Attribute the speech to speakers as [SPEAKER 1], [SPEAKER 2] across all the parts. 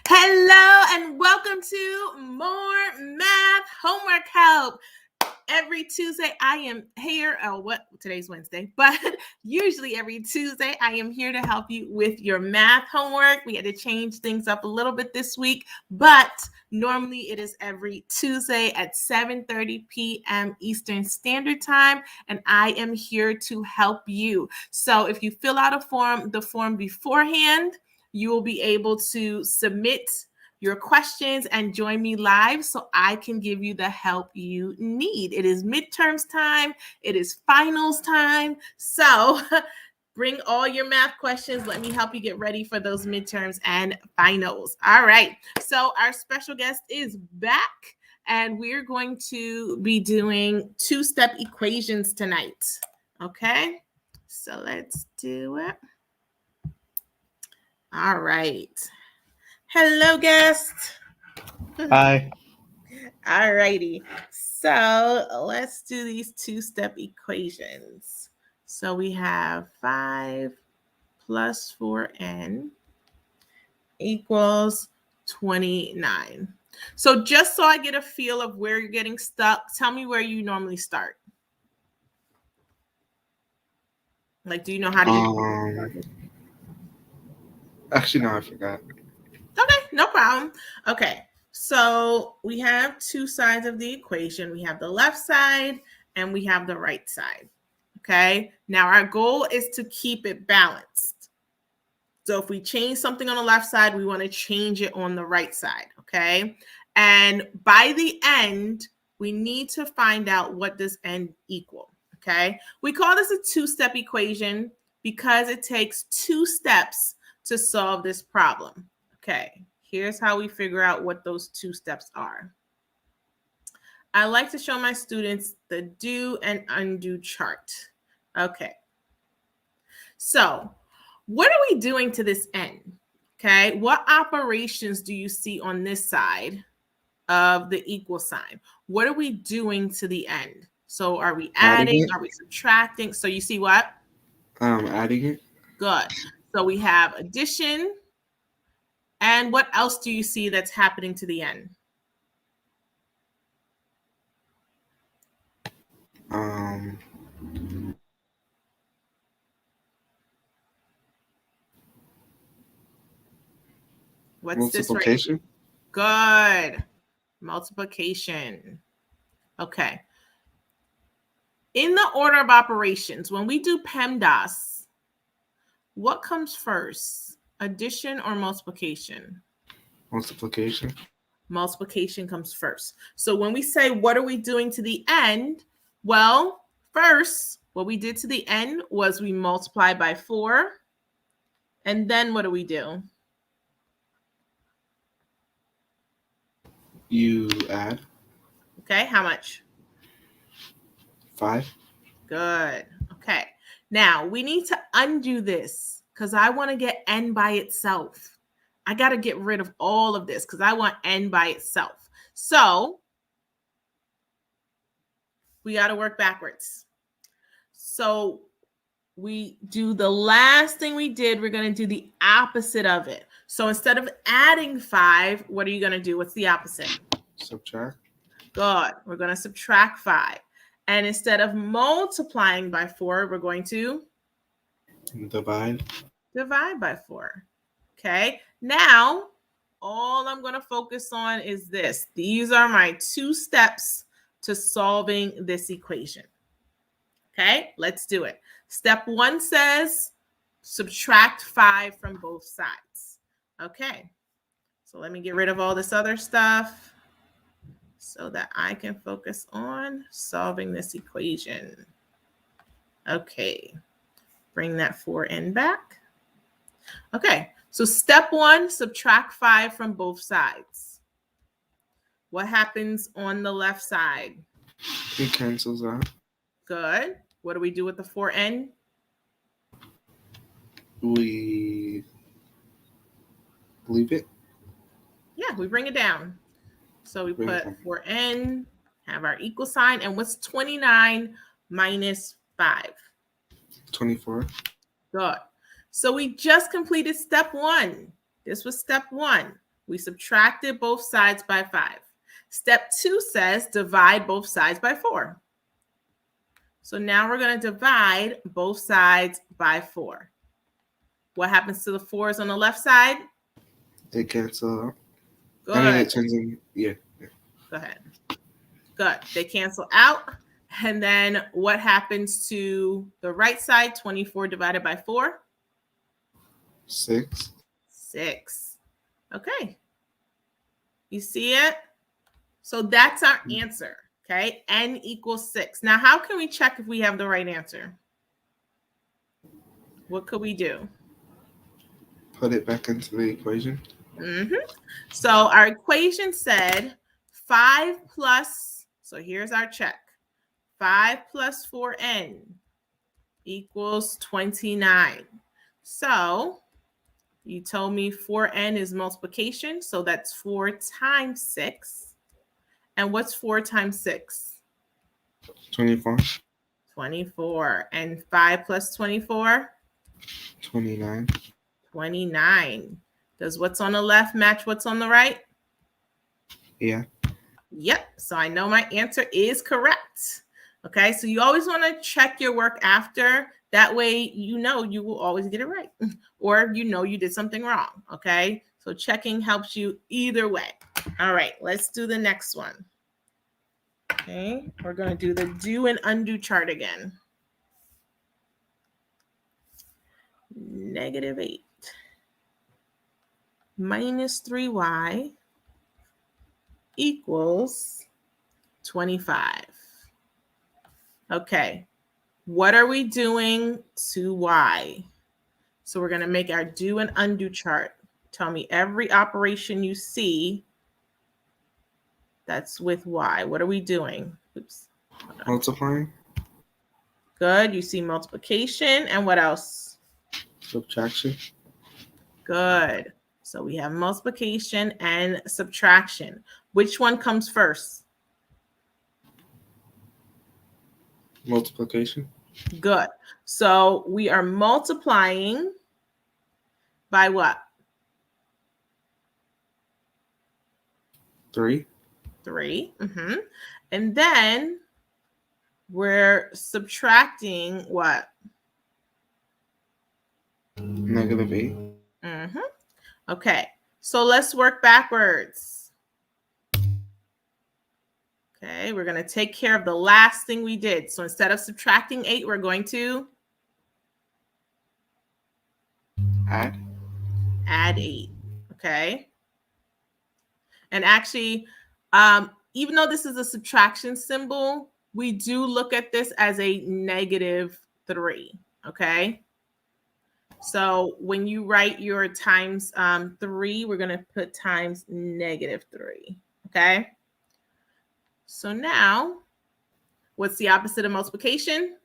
[SPEAKER 1] Hello and welcome to more math homework help. Every Tuesday I am here. Today's Wednesday, but usually every Tuesday I am here to help you with your math homework. We had to change things up a little bit this week, but normally it is every Tuesday at 7:30 p.m. Eastern Standard Time, and I am here to help you. So if you fill out the form beforehand, you will be able to submit your questions and join me live so I can give you the help you need. It is midterms time. It is finals time. So bring all your math questions. Let me help you get ready for those midterms and finals. All right. So our special guest is back, and we're going to be doing two-step equations tonight. Okay. So let's do it. All right. Hello, guest.
[SPEAKER 2] Hi.
[SPEAKER 1] All righty. So let's do these two-step equations. So we have 5 plus 4n equals 29. So just so I get a feel of where you're getting stuck, tell me where you normally start. Like, do you know how to get
[SPEAKER 2] Actually, no, I forgot.
[SPEAKER 1] Okay, no problem. Okay, so we have two sides of the equation. We have the left side and we have the right side. Okay, now our goal is to keep it balanced. So if we change something on the left side, we want to change it on the right side. Okay, and by the end, we need to find out what does n equal. Okay, we call this a two-step equation because it takes 2 steps to solve this problem. Okay, here's how we figure out what those 2 steps are. I like to show my students the do and undo chart. Okay, so what are we doing to this n? Okay, what operations do you see on this side of the equal sign? What are we doing to the end? So are we adding? Are we subtracting? So you see what?
[SPEAKER 2] Adding it.
[SPEAKER 1] Good. So we have addition. And what else do you see that's happening to the end? What's
[SPEAKER 2] multiplication?
[SPEAKER 1] This right? Good. Multiplication. Okay. In the order of operations, when we do PEMDAS, what comes first? Addition or multiplication?
[SPEAKER 2] Multiplication.
[SPEAKER 1] Multiplication comes first. So when we say, what are we doing to the end? Well, first, what we did to the end was we multiply by 4. And then what do we do?
[SPEAKER 2] You add.
[SPEAKER 1] Okay, how much?
[SPEAKER 2] 5.
[SPEAKER 1] Good. Okay. Now, we need to undo this because I want to get n by itself. I got to get rid of all of this because I want n by itself. So we got to work backwards. So we do the last thing we did. We're going to do the opposite of it. So instead of adding 5, what are you going to do? What's the opposite?
[SPEAKER 2] Subtract.
[SPEAKER 1] Good. We're going to subtract 5. And instead of multiplying by 4, we're going to
[SPEAKER 2] divide
[SPEAKER 1] by 4. Okay. Now, all I'm going to focus on is this. These are my 2 steps to solving this equation. Okay, let's do it. Step 1 says subtract 5 from both sides. Okay, so let me get rid of all this other stuff so that I can focus on solving this equation. Okay, bring that 4n back. Okay, so step 1, subtract 5 from both sides. What happens on the left side?
[SPEAKER 2] It cancels out.
[SPEAKER 1] Good. What do we do with the 4n?
[SPEAKER 2] We leave it.
[SPEAKER 1] Yeah, we bring it down. So we put 4n, have our equal sign. And what's 29 minus 5?
[SPEAKER 2] 24.
[SPEAKER 1] Good. So we just completed step 1. This was step 1. We subtracted both sides by 5. Step 2 says divide both sides by 4. So now we're going to divide both sides by 4. What happens to the 4s on the left side?
[SPEAKER 2] They cancel out.
[SPEAKER 1] Good.
[SPEAKER 2] I mean, it turns in, yeah.
[SPEAKER 1] Go ahead. Good. They cancel out. And then what happens to the right side? 24 divided by 4?
[SPEAKER 2] 6.
[SPEAKER 1] 6. Okay. You see it? So that's our answer. Okay. N equals 6. Now, how can we check if we have the right answer? What could we do?
[SPEAKER 2] Put it back into the equation.
[SPEAKER 1] So our equation said 5 plus, so here's our check. 5 plus 4n equals 29. So you told me 4n is multiplication, so that's 4 times 6. And what's 4 times 6?
[SPEAKER 2] 24.
[SPEAKER 1] 24. And 5 plus 24?
[SPEAKER 2] 29.
[SPEAKER 1] 29. Does what's on the left match what's on the right?
[SPEAKER 2] Yeah.
[SPEAKER 1] Yep. So I know my answer is correct. Okay. So you always want to check your work after. That way, you know you will always get it right. Or you know you did something wrong. Okay. So checking helps you either way. All right. Let's do the next one. Okay. We're going to do the do and undo chart again. -8 minus 3y equals 25. Okay, what are we doing to y? So we're going to make our do and undo chart. Tell me every operation you see that's with y. What are we doing? Oops.
[SPEAKER 2] Multiplying.
[SPEAKER 1] Good. You see multiplication. And what else?
[SPEAKER 2] Subtraction.
[SPEAKER 1] Good. So we have multiplication and subtraction. Which one comes first?
[SPEAKER 2] Multiplication.
[SPEAKER 1] Good. So we are multiplying by what?
[SPEAKER 2] 3.
[SPEAKER 1] 3. And then we're subtracting what?
[SPEAKER 2] -8.
[SPEAKER 1] Okay. So let's work backwards. Okay. We're going to take care of the last thing we did. So instead of subtracting 8, we're going to
[SPEAKER 2] Add
[SPEAKER 1] 8. Okay. And actually, even though this is a subtraction symbol, we do look at this as a -3. Okay. So when you write your times 3, we're going to put times -3. Okay. So now, what's the opposite of multiplication?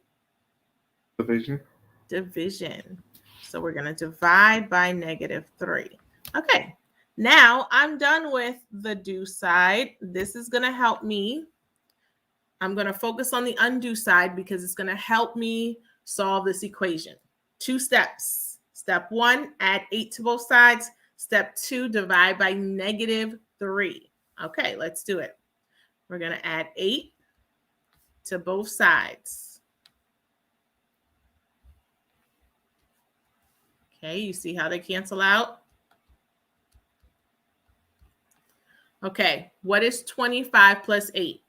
[SPEAKER 2] division.
[SPEAKER 1] Division. So we're going to divide by -3. Okay. Now I'm done with the do side. This is going to help me. I'm going to focus on the undo side because it's going to help me solve this equation. 2 steps. Step 1, add 8 to both sides. Step 2, divide by -3. Okay, let's do it. We're going to add 8 to both sides. Okay, you see how they cancel out? Okay, what is 25 plus 8?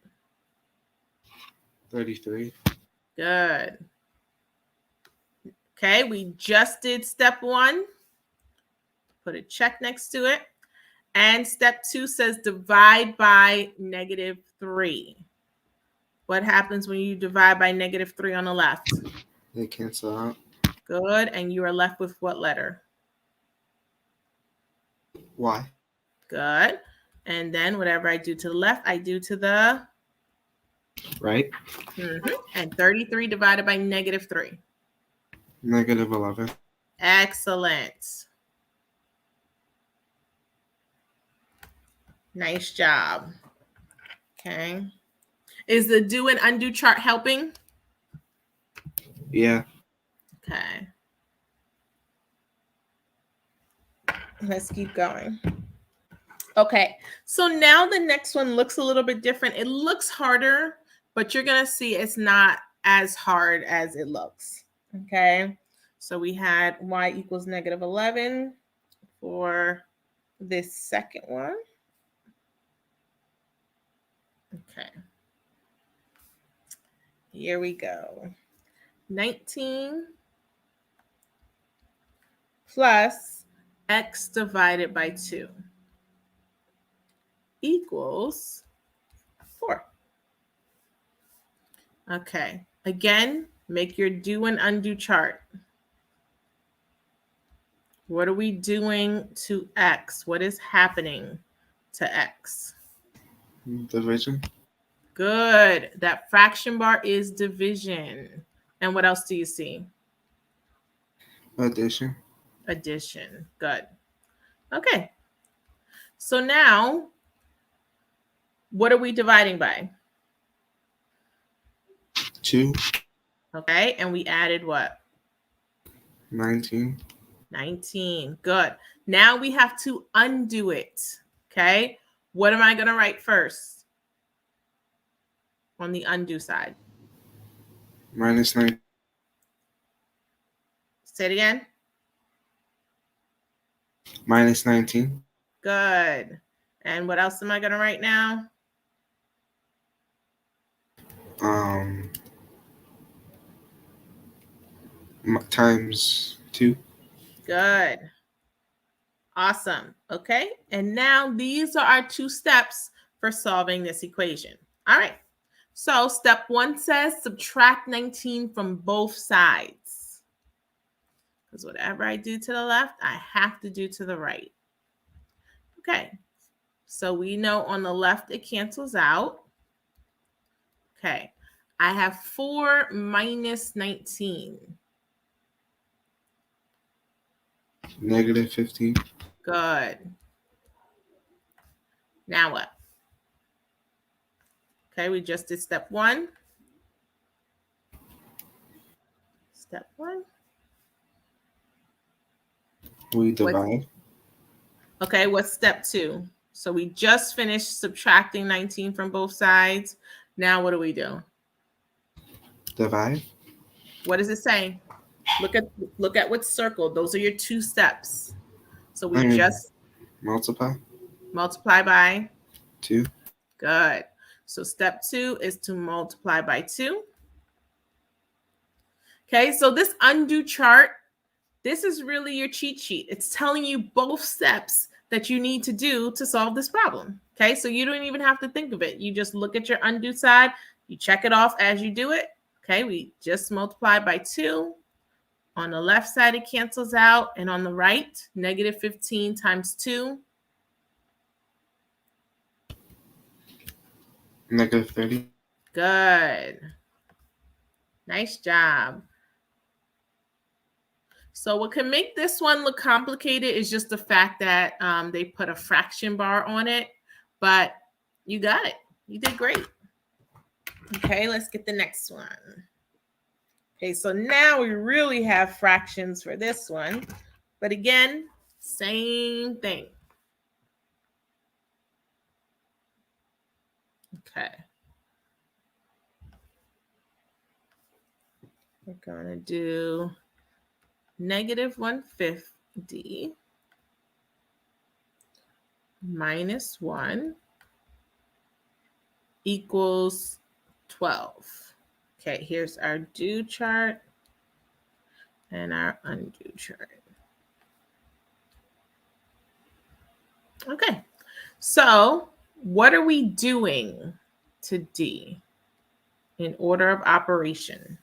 [SPEAKER 2] 33.
[SPEAKER 1] Good. Okay, we just did step 1. Put a check next to it. And step 2 says divide by -3. What happens when you divide by -3 on the left?
[SPEAKER 2] They cancel out.
[SPEAKER 1] Good. And you are left with what letter?
[SPEAKER 2] Y.
[SPEAKER 1] Good. And then whatever I do to the left, I do to the
[SPEAKER 2] Right.
[SPEAKER 1] And 33 divided by -3.
[SPEAKER 2] -11.
[SPEAKER 1] Excellent. Nice job. Okay. Is the do and undo chart helping?
[SPEAKER 2] Yeah.
[SPEAKER 1] Okay. Let's keep going. Okay, so now the next one looks a little bit different. It looks harder, but you're going to see it's not as hard as it looks. Okay, so we had y equals negative 11 for this second one. Okay, here we go. 19 plus x divided by 2 equals 4. Okay, again, make your do and undo chart. What are we doing to x? What is happening to x?
[SPEAKER 2] Division.
[SPEAKER 1] Good. That fraction bar is division. And what else do you see?
[SPEAKER 2] Addition.
[SPEAKER 1] Addition. Good. Okay. So now, what are we dividing by?
[SPEAKER 2] 2.
[SPEAKER 1] Okay. And we added what?
[SPEAKER 2] 19.
[SPEAKER 1] 19. Good. Now we have to undo it. Okay. What am I going to write first on the undo side?
[SPEAKER 2] Minus 9.
[SPEAKER 1] Say it again.
[SPEAKER 2] Minus 19.
[SPEAKER 1] Good. And what else am I going to write now?
[SPEAKER 2] Times 2.
[SPEAKER 1] Good. Awesome. Okay. And now these are our 2 steps for solving this equation. All right. So step 1 says subtract 19 from both sides. Because whatever I do to the left, I have to do to the right. Okay. So we know on the left it cancels out. Okay. I have 4 minus 19.
[SPEAKER 2] Negative 15.
[SPEAKER 1] Good. Now what? Okay, we just did step 1. Step 1.
[SPEAKER 2] We divide.
[SPEAKER 1] Okay, what's step 2? So we just finished subtracting 19 from both sides. Now what do we do?
[SPEAKER 2] Divide.
[SPEAKER 1] What does it say? Look at what's circled. Those are your 2 steps. So we just
[SPEAKER 2] multiply.
[SPEAKER 1] Multiply by
[SPEAKER 2] 2.
[SPEAKER 1] Good. So step 2 is to multiply by 2. Okay, so this undo chart, this is really your cheat sheet. It's telling you both steps that you need to do to solve this problem. Okay, so you don't even have to think of it. You just look at your undo side, you check it off as you do it. Okay, we just multiply by 2. On the left side, it cancels out. And on the right, negative 15 times 2.
[SPEAKER 2] Negative 30.
[SPEAKER 1] Good. Nice job. So what can make this one look complicated is just the fact that they put a fraction bar on it, but you got it. You did great. Okay, let's get the next one. Okay, so now we really have fractions for this one, but again, same thing. Okay. We're gonna do negative 1/5 d minus 1 equals 12. Okay, here's our do chart and our undo chart. Okay, so what are we doing to D in order of operation?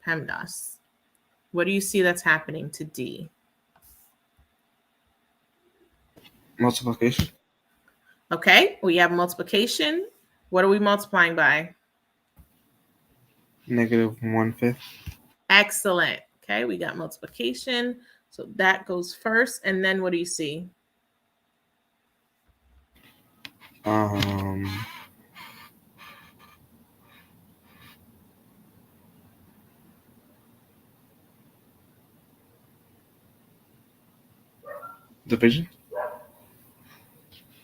[SPEAKER 1] PEMDAS. What do you see that's happening to D?
[SPEAKER 2] Multiplication.
[SPEAKER 1] Okay, we have multiplication. What are we multiplying by?
[SPEAKER 2] Negative 1/5.
[SPEAKER 1] Excellent. Okay, we got multiplication. So that goes first. And then what do you see?
[SPEAKER 2] Division.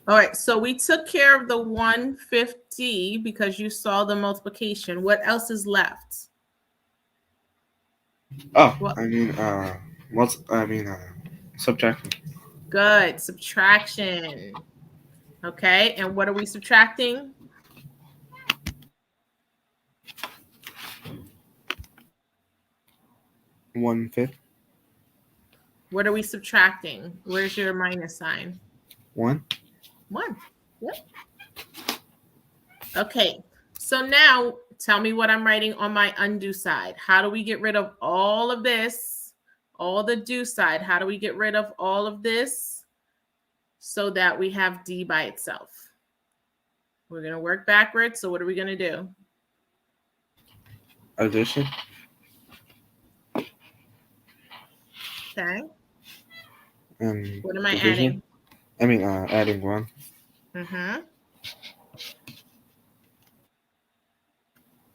[SPEAKER 1] All right, so we took care of the 150 because you saw the multiplication. What else is left?
[SPEAKER 2] Oh,
[SPEAKER 1] What?
[SPEAKER 2] Subtraction.
[SPEAKER 1] Good. Subtraction. Okay, and what are we subtracting?
[SPEAKER 2] 1/5.
[SPEAKER 1] What are we subtracting? Where's your minus sign?
[SPEAKER 2] 1.
[SPEAKER 1] 1. Yep. Okay, so now tell me what I'm writing on my undo side. How do we get rid of all of this? All the do side. How do we get rid of all of this so that we have D by itself? We're going to work backwards. So what are we going to do?
[SPEAKER 2] Addition.
[SPEAKER 1] Okay.
[SPEAKER 2] And
[SPEAKER 1] What am I
[SPEAKER 2] division. Adding 1.
[SPEAKER 1] Mm-hmm.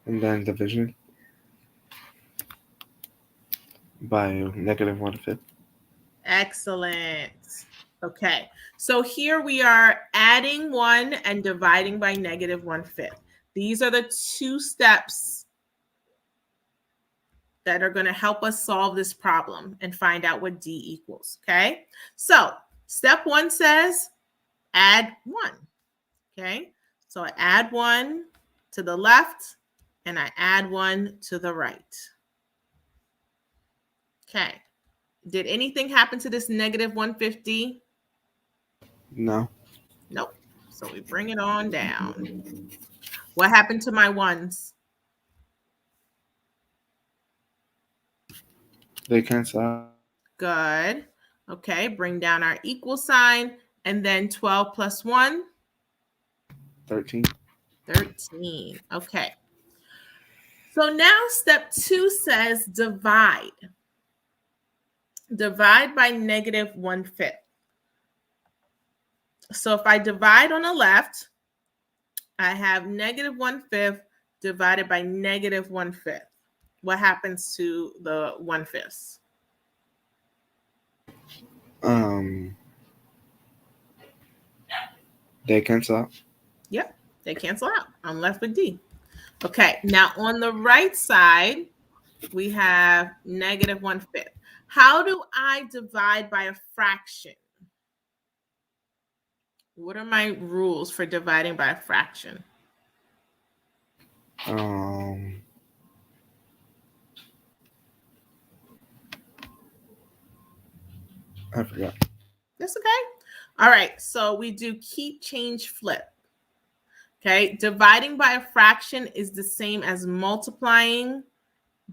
[SPEAKER 2] And then division by -1/5.
[SPEAKER 1] Excellent. Okay. So here we are adding 1 and dividing by -1/5. These are the 2 steps that are going to help us solve this problem and find out what D equals. Okay. So step 1 says add 1. Okay. So I add 1 to the left and I add 1 to the right. Okay. Did anything happen to this -150?
[SPEAKER 2] No.
[SPEAKER 1] Nope. So we bring it on down. What happened to my ones?
[SPEAKER 2] They cancel out.
[SPEAKER 1] Good. Okay, bring down our equal sign. And then 12 plus 1?
[SPEAKER 2] 13.
[SPEAKER 1] 13. Okay. So now step 2 says divide. Divide by -1/5. So if I divide on the left, I have -1/5 divided by -1/5. What happens to the 1/5?
[SPEAKER 2] They cancel out.
[SPEAKER 1] Yep, they cancel out. I'm left with D. Okay, now on the right side, we have -1/5. How do I divide by a fraction? What are my rules for dividing by a fraction?
[SPEAKER 2] I forgot.
[SPEAKER 1] That's okay. All right, so we do keep, change, flip. Okay, dividing by a fraction is the same as multiplying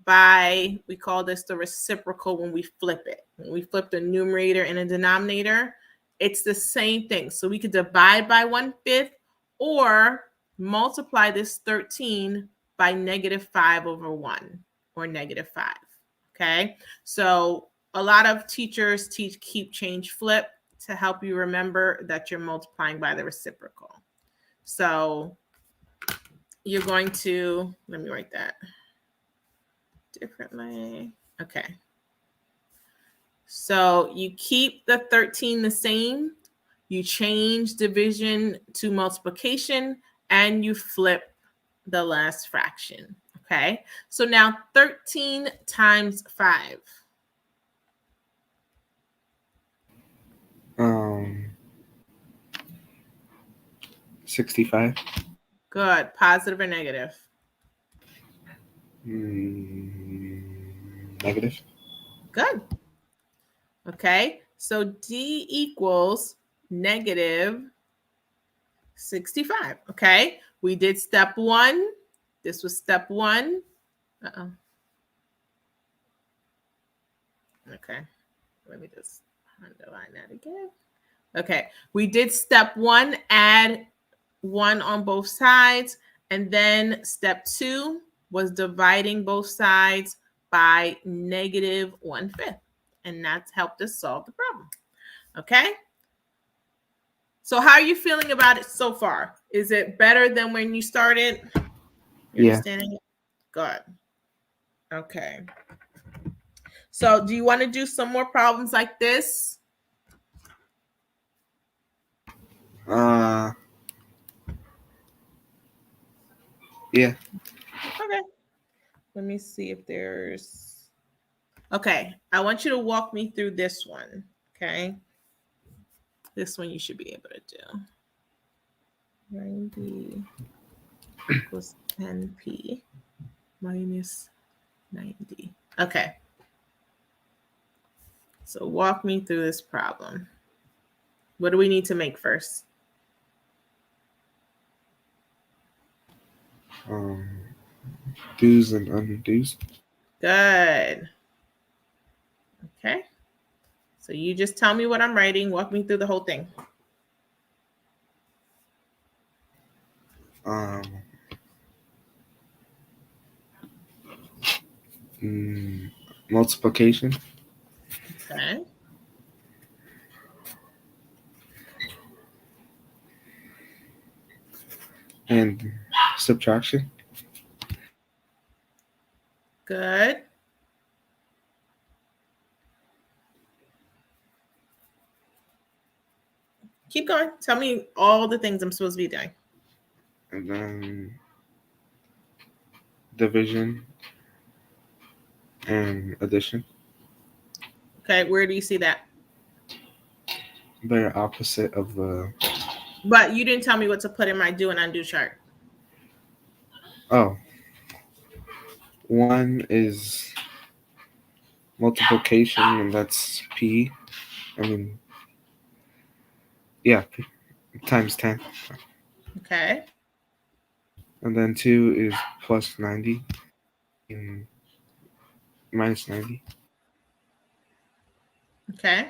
[SPEAKER 1] by, we call this the reciprocal when we flip it. When we flip the numerator and a denominator, it's the same thing. So we could divide by 1/5 or multiply this 13 by -5/1 or -5. Okay, so a lot of teachers teach keep, change, flip to help you remember that you're multiplying by the reciprocal. So you're going to, let me write that differently. Okay. So you keep the 13 the same, you change division to multiplication, and you flip the last fraction. Okay. So now 13 times 5.
[SPEAKER 2] 65.
[SPEAKER 1] Good. Positive or negative?
[SPEAKER 2] Negative.
[SPEAKER 1] Good. Okay. So D equals -65. Okay. We did step 1. This was step 1. Uh-oh. Okay. Let me just underline that again. Okay. We did step 1, add 1 on both sides. And then step 2 was dividing both sides by -1/5. And that's helped us solve the problem. Okay. So how are you feeling about it so far? Is it better than when you started? You understanding it? Good. Okay. So do you want to do some more problems like this?
[SPEAKER 2] Uh, yeah.
[SPEAKER 1] Okay. Let me see if there's. Okay. I want you to walk me through this one. Okay. This one you should be able to do. 90 equals 10p minus 90. Okay. So walk me through this problem. What do we need to make first?
[SPEAKER 2] Um, do's and undo's.
[SPEAKER 1] Good. Okay. So you just tell me what I'm writing. Walk me through the whole thing.
[SPEAKER 2] Um, multiplication
[SPEAKER 1] Okay.
[SPEAKER 2] and subtraction.
[SPEAKER 1] Good. Keep going. Tell me all the things I'm supposed to be doing.
[SPEAKER 2] And then division and addition.
[SPEAKER 1] Okay. Where do you see that?
[SPEAKER 2] They're opposite of the.
[SPEAKER 1] But you didn't tell me what to put in my do and undo chart.
[SPEAKER 2] Oh, one is multiplication, and that's p. I mean, yeah, times 10.
[SPEAKER 1] Okay.
[SPEAKER 2] And then 2 is plus 90 and minus 90.
[SPEAKER 1] Okay.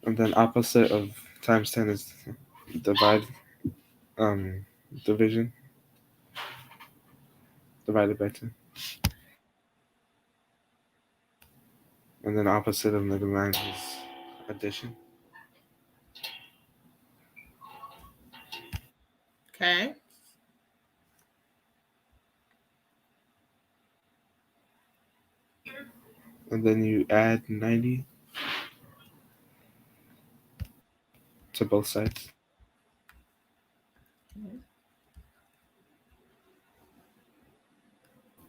[SPEAKER 2] And then opposite of times 10 is divide, um, division, divided by 10. And then opposite of negative 9 is addition.
[SPEAKER 1] Okay.
[SPEAKER 2] And then you add 90 to both sides.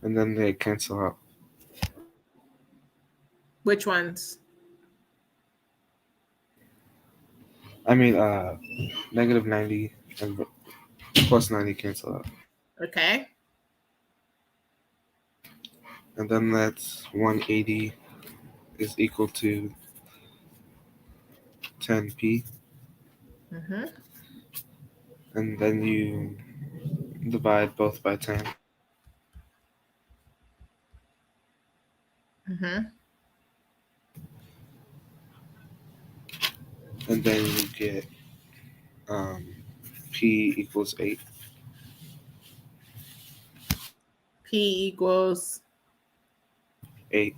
[SPEAKER 2] And then they cancel out.
[SPEAKER 1] Which ones?
[SPEAKER 2] I mean, negative 90 and plus 90 cancel out.
[SPEAKER 1] Okay.
[SPEAKER 2] And then that's 180 is equal to 10p.
[SPEAKER 1] Mm-hmm.
[SPEAKER 2] And then you divide both by 10.
[SPEAKER 1] Mm-hmm.
[SPEAKER 2] And then you get p equals 8.
[SPEAKER 1] P equals
[SPEAKER 2] 8.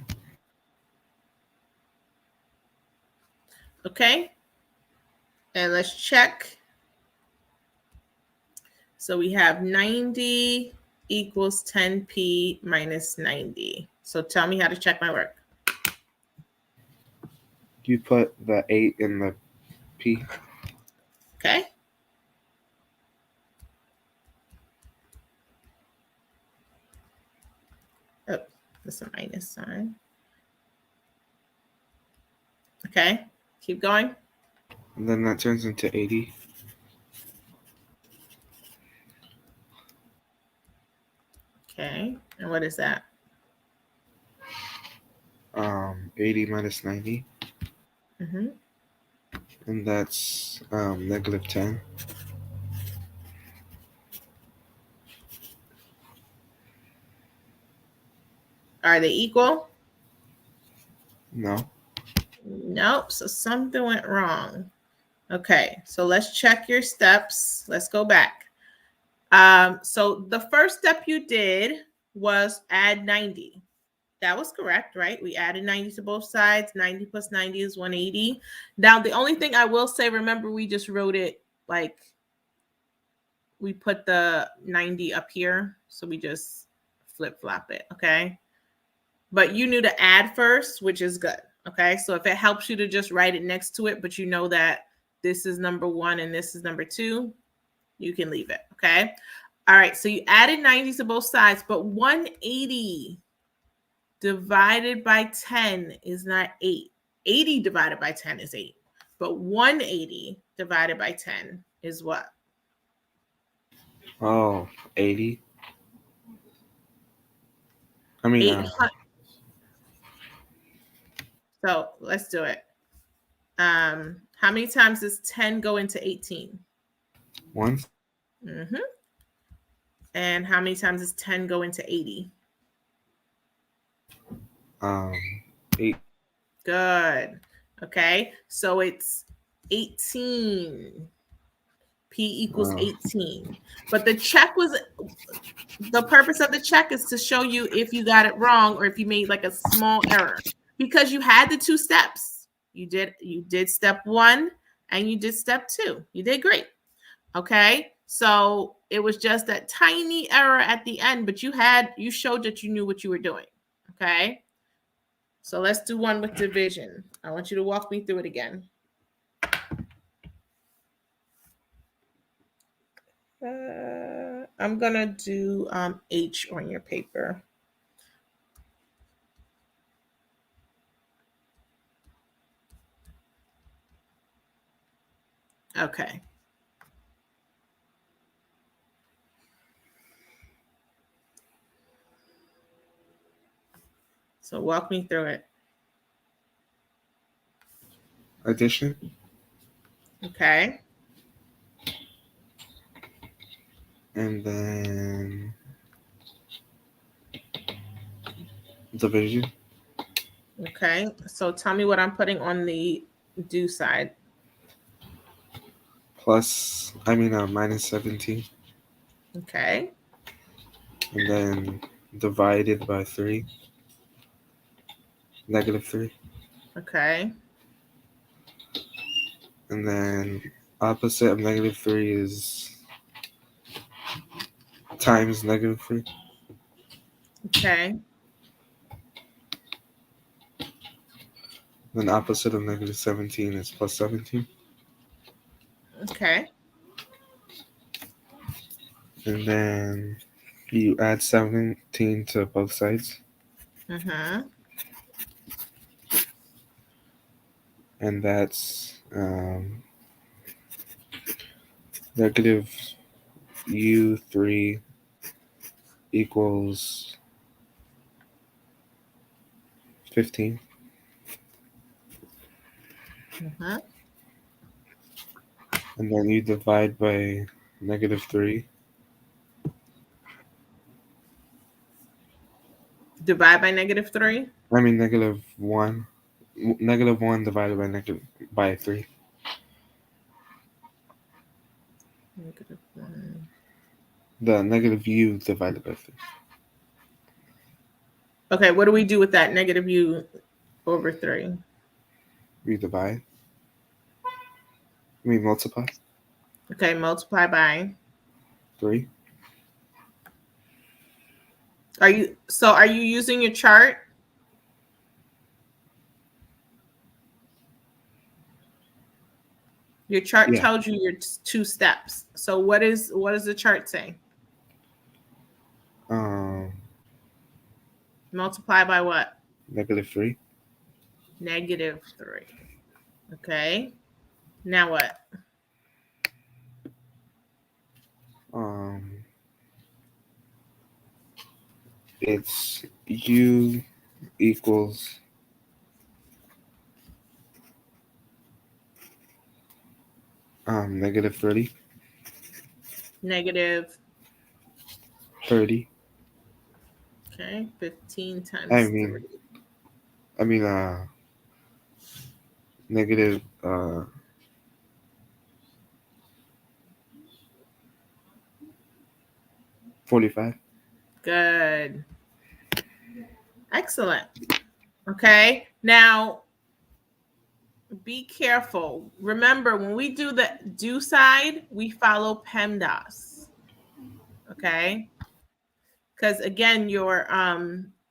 [SPEAKER 1] okay. And let's check. So we have 90 equals 10p minus 90. So tell me how to check my work.
[SPEAKER 2] You put the 8 in the p.
[SPEAKER 1] Okay. Oh, there's a minus sign. Okay. Keep going.
[SPEAKER 2] And then that turns into 80.
[SPEAKER 1] Okay. And what is that?
[SPEAKER 2] 80 minus 90.
[SPEAKER 1] Mm-hmm.
[SPEAKER 2] And that's negative 10.
[SPEAKER 1] Are they equal?
[SPEAKER 2] No.
[SPEAKER 1] Nope. So something went wrong. Okay. So let's check your steps. Let's go back. So the first step you did was add 90. That was correct, right? We added 90 to both sides. 90 plus 90 is 180. Now, the only thing I will say, remember, we just wrote it like we put the 90 up here. So we just flip flop it. Okay. But you knew to add first, which is good. Okay. So if it helps you to just write it next to it, but you know that this is number 1 and this is number 2, you can leave it, okay? All right, so you added 90 to both sides, but 180 divided by 10 is not 8. 80 divided by 10 is 8. But 180 divided by 10 is what?
[SPEAKER 2] Oh, 80. I mean,
[SPEAKER 1] 800. So let's do it. How many times does 10 go into 18?
[SPEAKER 2] once.
[SPEAKER 1] Mm-hmm. And how many times does 10 go into 80?
[SPEAKER 2] 8.
[SPEAKER 1] Good. Okay. So it's 18. P equals 18. But the purpose of the check is to show you if you got it wrong or if you made like a small error, because you had the 2 steps. You did step 1 and you did step 2. You did great. Okay. So it was just that tiny error at the end, but you showed that you knew what you were doing. Okay. So let's do one with division. I want you to walk me through it again. I'm going to do H on your paper. Okay. So walk me through it.
[SPEAKER 2] Addition.
[SPEAKER 1] Okay.
[SPEAKER 2] And then division.
[SPEAKER 1] Okay. So tell me what I'm putting on the do side.
[SPEAKER 2] Minus 17.
[SPEAKER 1] Okay.
[SPEAKER 2] And then divided by 3. Negative 3.
[SPEAKER 1] Okay.
[SPEAKER 2] And then opposite of negative 3 is times negative 3.
[SPEAKER 1] Okay.
[SPEAKER 2] Then opposite of negative 17 is plus 17.
[SPEAKER 1] Okay.
[SPEAKER 2] And then you add 17 to both sides.
[SPEAKER 1] Mm-hmm.
[SPEAKER 2] And that's negative u3 equals 15.
[SPEAKER 1] Mm-hmm.
[SPEAKER 2] And then you divide by negative 3.
[SPEAKER 1] Divide by negative 3.
[SPEAKER 2] Negative 1. Negative 1 divided by 3.
[SPEAKER 1] Negative 1.
[SPEAKER 2] The negative u divided by 3.
[SPEAKER 1] Okay, what do we do with that negative u over 3?
[SPEAKER 2] We divide. Multiply.
[SPEAKER 1] Okay, multiply by
[SPEAKER 2] 3.
[SPEAKER 1] Are you using your chart? Your chart tells you your 2 steps. So what does the chart say? Multiply by what?
[SPEAKER 2] Negative 3.
[SPEAKER 1] Negative 3. Okay. Now what?
[SPEAKER 2] It's u equals negative 30.
[SPEAKER 1] Negative
[SPEAKER 2] 30.
[SPEAKER 1] Okay, 15 times 3.
[SPEAKER 2] Negative 45.
[SPEAKER 1] Good. Excellent. Okay. Now, be careful. Remember, when we do the do side, we follow PEMDAS. Okay. Because again, your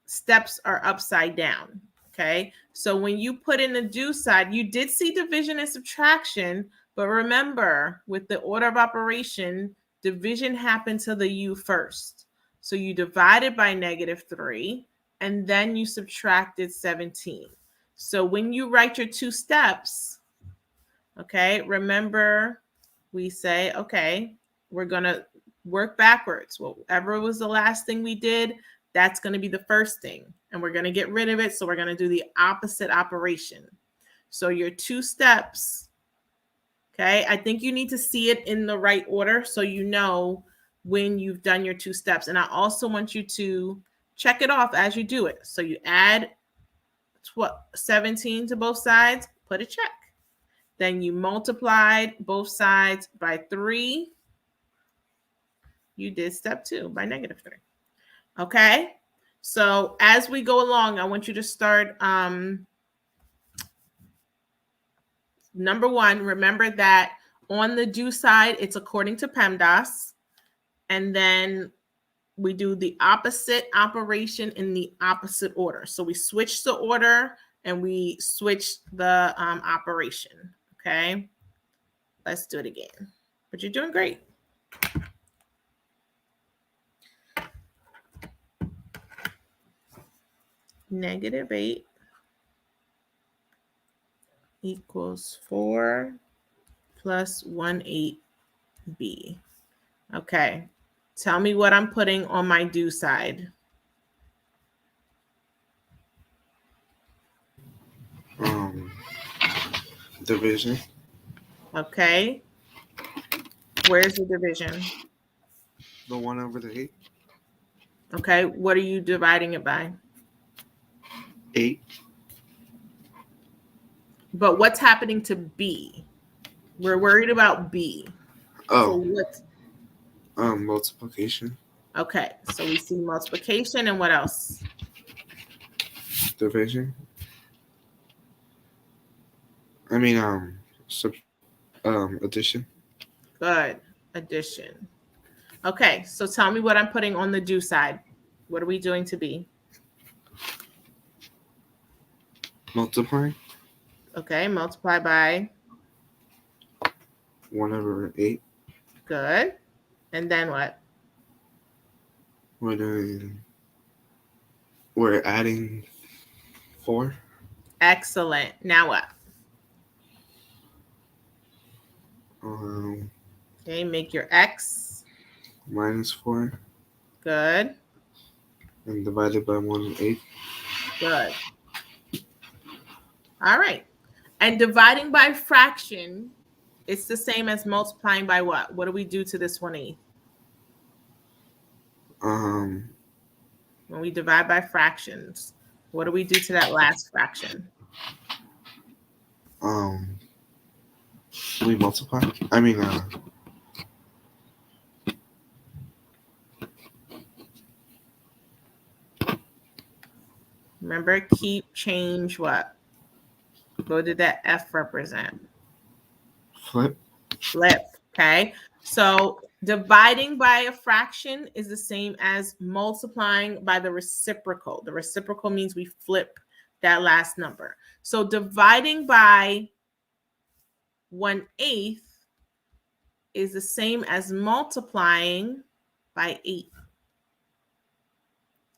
[SPEAKER 1] steps are upside down. Okay. So when you put in the do side, you did see division and subtraction, But remember, with the order of operation, division happened to the u first. So you divided by -3, and then you subtracted 17. So when you write your two steps, okay, remember we say, okay, we're going to work backwards. Whatever was the last thing we did, that's going to be the first thing. And we're going to get rid of it. So we're going to do the opposite operation. So your two steps, okay, I think you need to see it in the right order so you know when you've done your two steps. And I also want you to check it off as you do it. So you add 17 to both sides, put a check. Then you multiplied both sides by 3. You did step 2 by -3. Okay? So as we go along, I want you to start number 1, remember that on the do side, it's according to PEMDAS. And then we do the opposite operation in the opposite order. So we switch the order and we switch the operation. Okay? Let's do it again. But you're doing great. -8 equals 4 plus 1/8b. Okay. Tell me what I'm putting on my do side.
[SPEAKER 2] Division.
[SPEAKER 1] Okay. Where's the division?
[SPEAKER 2] The 1 over the 8.
[SPEAKER 1] Okay. What are you dividing it by?
[SPEAKER 2] 8.
[SPEAKER 1] But what's happening to B? We're worried about B.
[SPEAKER 2] Oh.
[SPEAKER 1] So what's
[SPEAKER 2] multiplication.
[SPEAKER 1] Okay. So we see multiplication and what else?
[SPEAKER 2] Division. I mean addition.
[SPEAKER 1] Good. Addition. Okay. So tell me what I'm putting on the do side. What are we doing to B?
[SPEAKER 2] Multiplying.
[SPEAKER 1] Okay. Multiply by
[SPEAKER 2] 1 over 8.
[SPEAKER 1] Good. And then what?
[SPEAKER 2] We're adding 4.
[SPEAKER 1] Excellent. Now what? Okay, make your x
[SPEAKER 2] -4.
[SPEAKER 1] Good.
[SPEAKER 2] And divided by 1/8.
[SPEAKER 1] Good. All right. And dividing by fraction, it's the same as multiplying by what? What do we do to this 1/8? When we divide by fractions, what do we do to that last fraction?
[SPEAKER 2] We multiply. I mean,
[SPEAKER 1] remember, keep, change, what? What did that F represent?
[SPEAKER 2] Flip.
[SPEAKER 1] Okay. So dividing by a fraction is the same as multiplying by the reciprocal. The reciprocal means we flip that last number. So dividing by 1/8 is the same as multiplying by 8.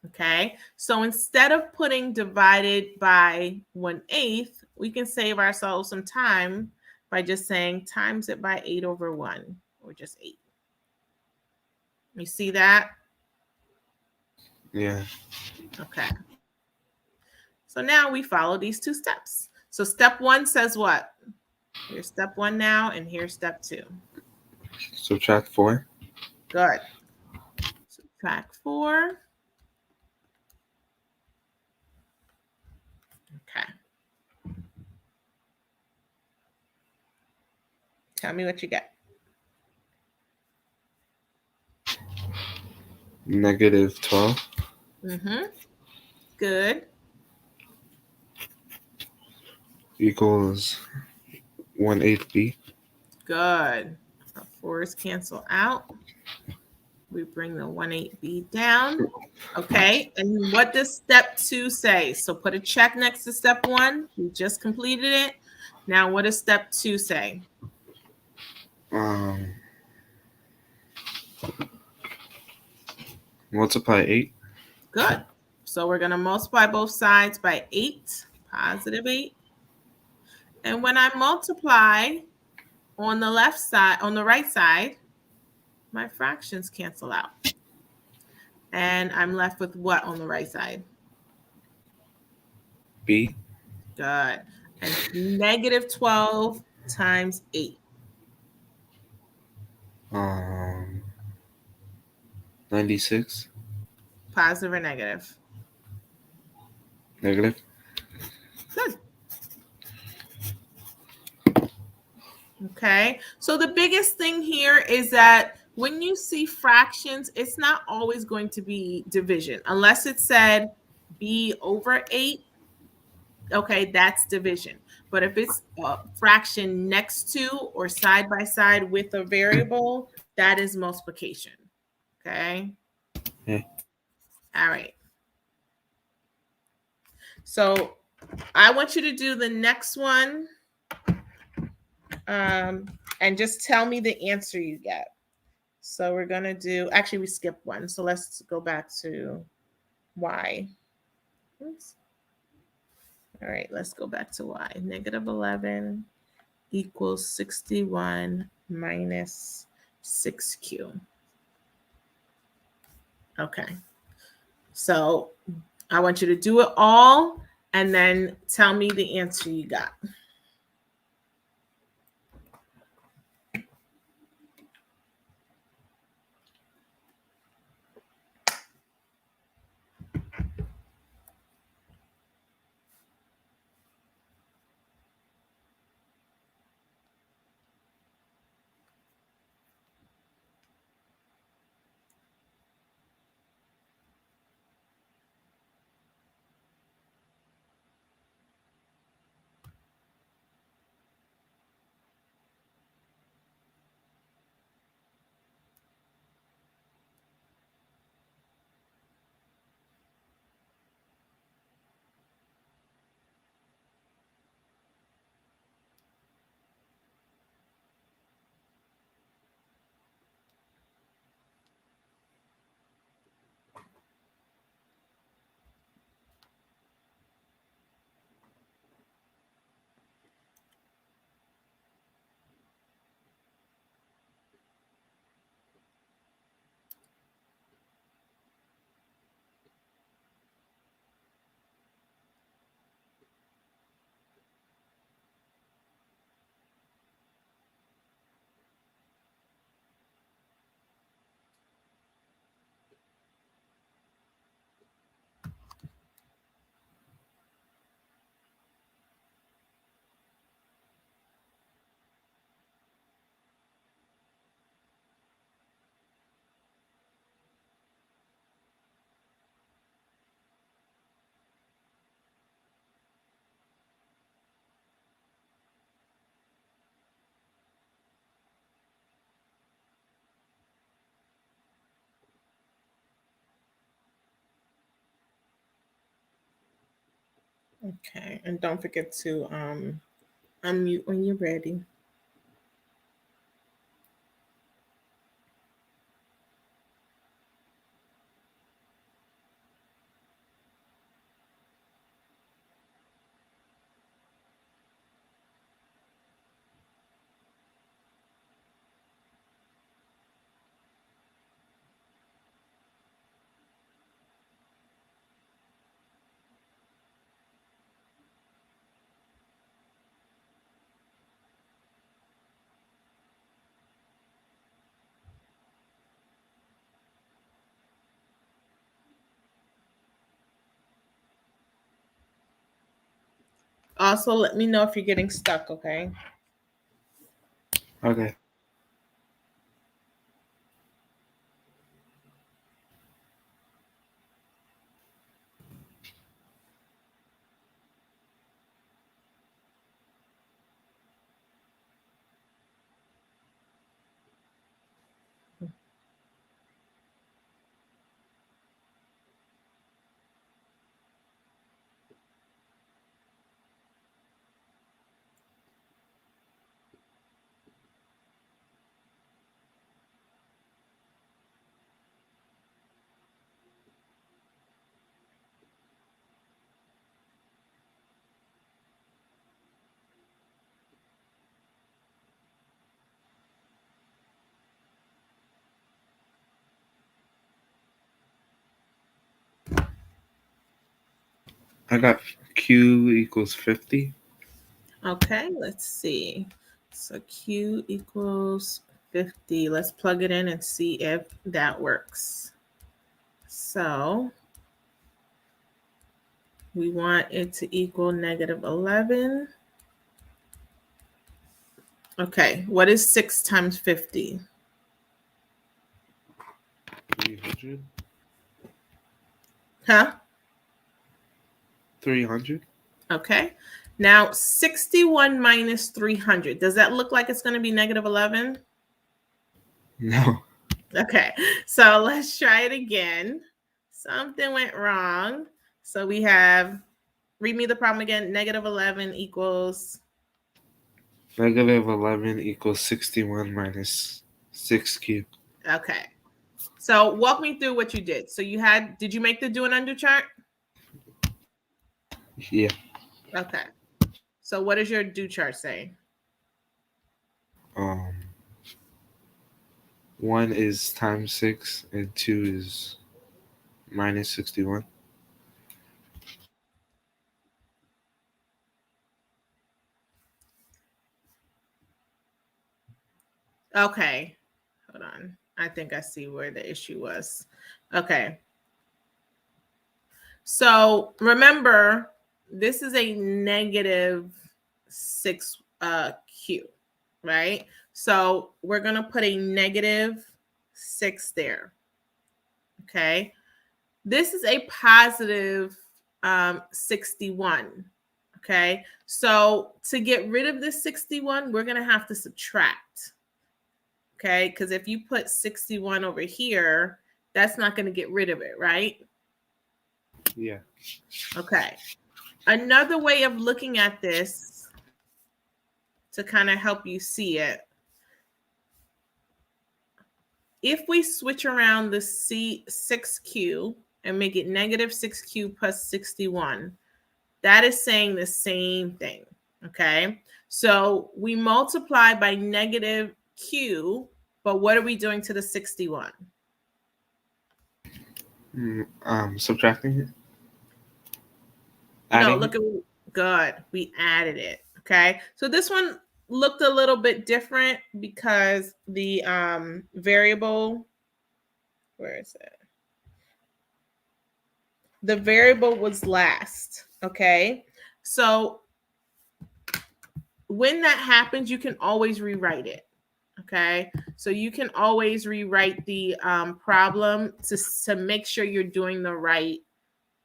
[SPEAKER 1] Okay, so instead of putting divided by 1/8, we can save ourselves some time by just saying times it by 8 over 1, or just 8. You see that?
[SPEAKER 2] Yeah.
[SPEAKER 1] Okay. So now we follow these two steps. So step 1 says what? Here's step 1 now, and here's step 2.
[SPEAKER 2] Subtract 4.
[SPEAKER 1] Good. Subtract 4. Okay. Tell me what you get.
[SPEAKER 2] -12.
[SPEAKER 1] Good.
[SPEAKER 2] Equals 1/8b.
[SPEAKER 1] Good. Our 4's cancel out. We bring the 1/8b down. Okay. And what does step 2 say? So put a check next to step 1. We just completed it. Now, what does step 2 say?
[SPEAKER 2] Um, multiply 8.
[SPEAKER 1] Good. So we're going to multiply both sides by 8, positive 8. And when I multiply on the left side, on the right side, my fractions cancel out. And I'm left with what on the right side?
[SPEAKER 2] B.
[SPEAKER 1] Good. And negative 12 times 8.
[SPEAKER 2] 96.
[SPEAKER 1] Positive or negative?
[SPEAKER 2] Negative.
[SPEAKER 1] Good. Okay. So the biggest thing here is that when you see fractions, it's not always going to be division unless it said b over 8. Okay, that's division. But if it's a fraction next to or side by side with a variable, that is multiplication. Okay.
[SPEAKER 2] Yeah.
[SPEAKER 1] All right. So I want you to do the next one and just tell me the answer you get. So we're going to do, actually, we skipped one. So let's go back to y. Oops. All right, let's go back to y. Negative 11 equals 61 minus 6q. Okay. So I want you to do it all and then tell me the answer you got. Okay, and don't forget to unmute when you're ready. Also, let me know if you're getting stuck, okay?
[SPEAKER 2] Okay. I got Q equals 50.
[SPEAKER 1] Okay, let's see. So Q equals 50. Let's plug it in and see if that works. So we want it to equal negative 11. Okay, what is 6 times 50?
[SPEAKER 2] 300.
[SPEAKER 1] Huh?
[SPEAKER 2] 300.
[SPEAKER 1] Okay. Now 61 minus 300. Does that look like it's going to be negative 11?
[SPEAKER 2] No.
[SPEAKER 1] Okay, so let's try it again. Something went wrong. So we have, read me the problem again. Negative 11 equals,
[SPEAKER 2] Negative 11 equals 61 minus 6Q.
[SPEAKER 1] okay. So walk me through what you did. So you had, did you make the do and undo chart?
[SPEAKER 2] Yeah.
[SPEAKER 1] Okay. So what does your do chart say?
[SPEAKER 2] Um, 1 is times 6 and 2 is minus 61.
[SPEAKER 1] Okay. Hold on. I think I see where the issue was. Okay. So remember, this is a negative 6 Q, right? So we're going to put a negative 6 there. Okay. This is a positive 61. Okay. So to get rid of this 61, we're going to have to subtract. Okay. Because if you put 61 over here, that's not going to get rid of it, right?
[SPEAKER 2] Yeah.
[SPEAKER 1] Okay. Another way of looking at this to kind of help you see it, if we switch around the C6Q and make it negative 6Q plus 61, that is saying the same thing. Okay. So we multiply by negative Q, but what are we doing to the 61?
[SPEAKER 2] Subtracting it?
[SPEAKER 1] No,
[SPEAKER 2] Adding
[SPEAKER 1] look
[SPEAKER 2] it?
[SPEAKER 1] at, good. We added it. Okay. So this one looked a little bit different because the variable, where is it? The variable was last. Okay. So when that happens, you can always rewrite it. Okay. So you can always rewrite the problem to make sure you're doing the right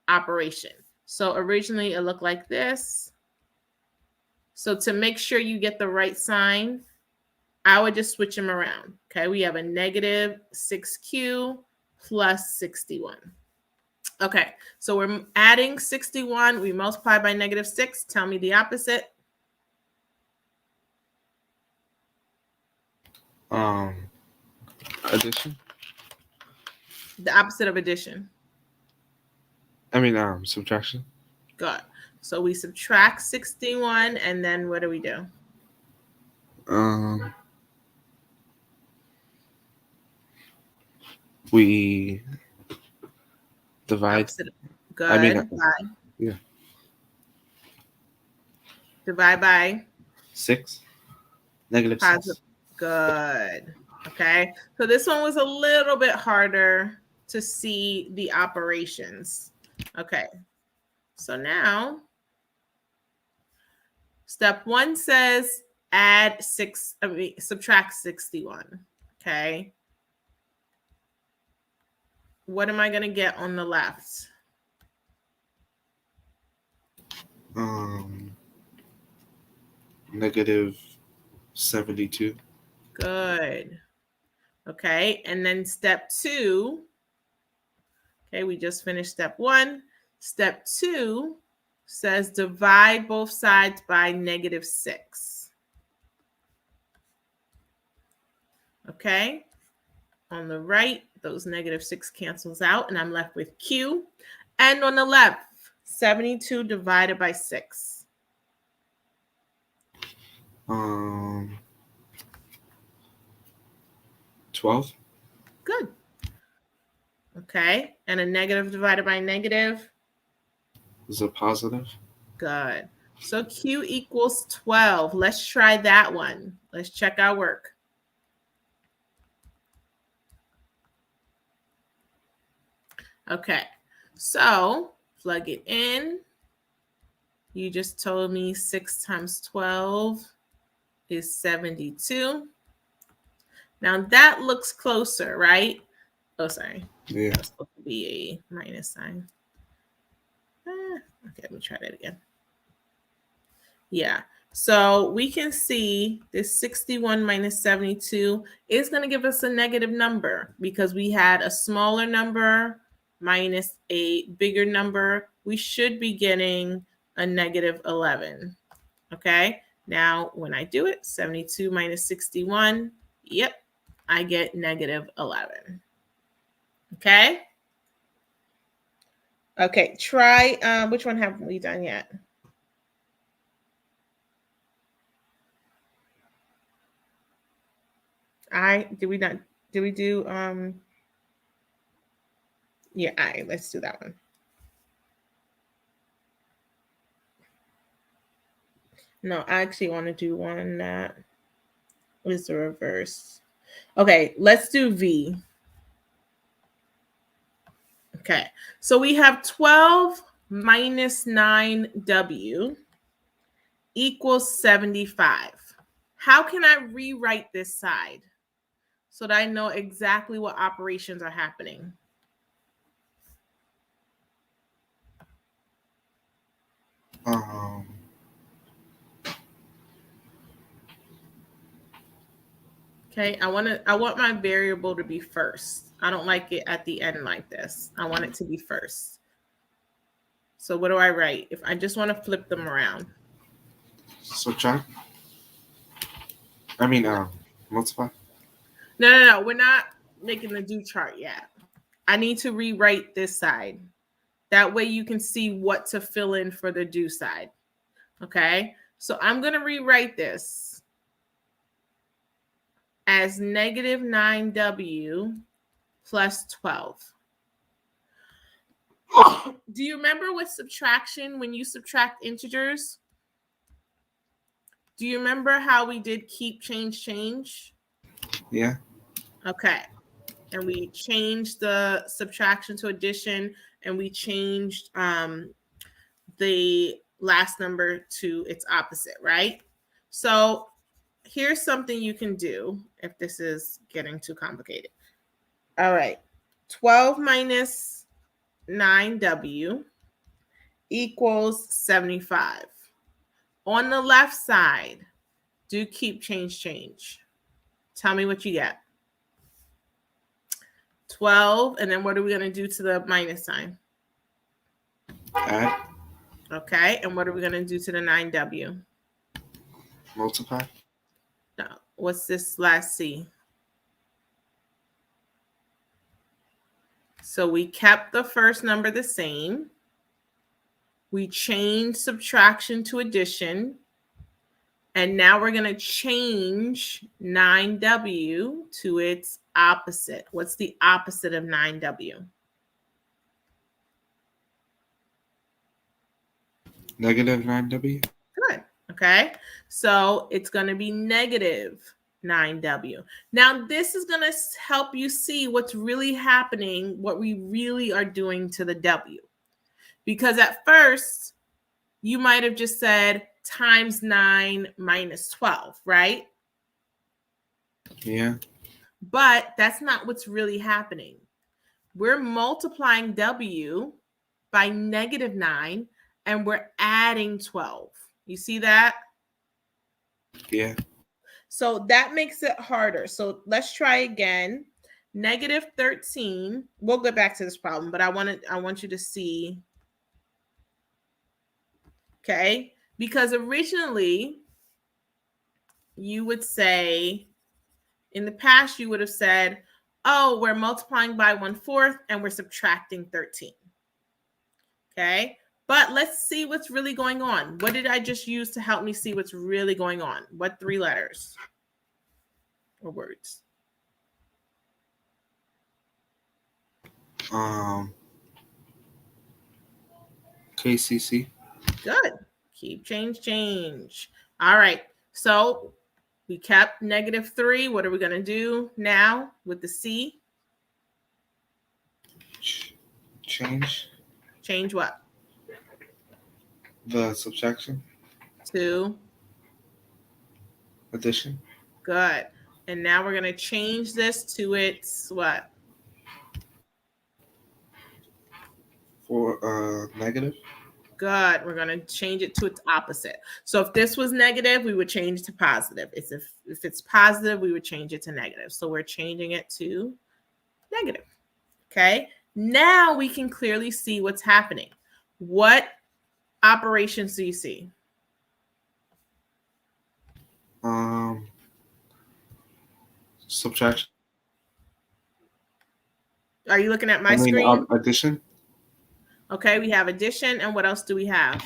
[SPEAKER 1] operation. So originally it looked like this. So to make sure you get the right sign, I would just switch them around. Okay. We have a negative 6Q plus 61. Okay. So we're adding 61. We multiply by negative 6. Tell me the opposite.
[SPEAKER 2] Um, Addition?
[SPEAKER 1] The opposite of addition.
[SPEAKER 2] Subtraction.
[SPEAKER 1] Good. So we subtract 61, and then what do we do?
[SPEAKER 2] We divide.
[SPEAKER 1] Opposite.
[SPEAKER 2] I mean,
[SPEAKER 1] Good. By.
[SPEAKER 2] yeah,
[SPEAKER 1] Divide by
[SPEAKER 2] 6. Negative
[SPEAKER 1] positive.
[SPEAKER 2] 6.
[SPEAKER 1] Good. Okay. So this one was a little bit harder to see the operations. Okay. So now, step 1 says subtract 61. Okay. What am I going to get on the left?
[SPEAKER 2] Negative 72.
[SPEAKER 1] Good. Okay. And then step 2. Okay. We just finished step 1. Step 2 says divide both sides by negative 6. Okay. On the right, those negative 6 cancels out, and I'm left with Q. And on the left, 72 divided by 6.
[SPEAKER 2] 12.
[SPEAKER 1] Good. Okay. And a negative divided by negative.
[SPEAKER 2] Is it positive?
[SPEAKER 1] Good. So Q equals 12. Let's try that one. Let's check our work. Okay. So plug it in. You just told me 6 times 12 is 72. Now that looks closer, right? Oh, sorry.
[SPEAKER 2] Yeah.
[SPEAKER 1] That's supposed to be a minus sign. Okay, let me try that again. Yeah. So we can see this 61 minus 72 is going to give us a negative number because we had a smaller number minus a bigger number. We should be getting a negative 11. Okay. Now, when I do it, 72 minus 61, yep, I get negative 11. Okay. Okay. Try, which one haven't we done yet? Did we do yeah, let's do that one. No, I actually want to do one that is the reverse. Okay, let's do V. Okay, so we have 12 minus 9W equals 75. How can I rewrite this side so that I know exactly what operations are happening? Okay, I want my variable to be first. I don't like it at the end like this. I want it to be first. So what do I write? If I just want to flip them around.
[SPEAKER 2] Subtract. Multiply.
[SPEAKER 1] No. We're not making the do chart yet. I need to rewrite this side. That way you can see what to fill in for the do side. Okay, so I'm going to rewrite this as negative 9W plus 12. Do you remember with subtraction, when you subtract integers? Do you remember how we did keep, change?
[SPEAKER 2] Yeah.
[SPEAKER 1] Okay. And we changed the subtraction to addition, and we changed the last number to its opposite, right? So here's something you can do if this is getting too complicated. All right. 12 minus 9W equals 75. On the left side, do keep, change. Tell me what you get. 12, and then what are we going to do to the minus sign?
[SPEAKER 2] Add.
[SPEAKER 1] Okay, and what are we going to do to the 9W?
[SPEAKER 2] Multiply.
[SPEAKER 1] No. What's this last C? So we kept the first number the same. We changed subtraction to addition. And now we're going to change 9W to its opposite. What's the opposite of 9W?
[SPEAKER 2] Negative 9W.
[SPEAKER 1] Good. Okay. So it's going to be negative 9W. Now, this is going to help you see what's really happening, what we really are doing to the W. Because at first, you might have just said times 9 minus 12, right?
[SPEAKER 2] Yeah.
[SPEAKER 1] But that's not what's really happening. We're multiplying W by negative 9, and we're adding 12. You see that?
[SPEAKER 2] Yeah.
[SPEAKER 1] So that makes it harder. So let's try again. Negative 13. We'll get back to this problem, but I want you to see. Okay? Because originally you would say, in the past, you would have said, oh, we're multiplying by 1/4 and we're subtracting 13. Okay? But let's see what's really going on. What did I just use to help me see what's really going on? What 3 letters or words?
[SPEAKER 2] KCC.
[SPEAKER 1] Good. Keep, change. All right. So we kept -3. What are we going to do now with the C?
[SPEAKER 2] Change
[SPEAKER 1] Change what?
[SPEAKER 2] the subtraction.
[SPEAKER 1] To
[SPEAKER 2] Addition.
[SPEAKER 1] good. And now we're going to change this to its what?
[SPEAKER 2] For negative.
[SPEAKER 1] Good. We're going to change it to its opposite. So if this was negative, we would change it to positive. If it's positive, we would change it to negative. So we're changing it to negative. Okay. Now we can clearly see what's happening. What operations do you see?
[SPEAKER 2] Subtraction.
[SPEAKER 1] Are you looking at my screen?
[SPEAKER 2] Addition.
[SPEAKER 1] Okay, we have addition, and what else do we have?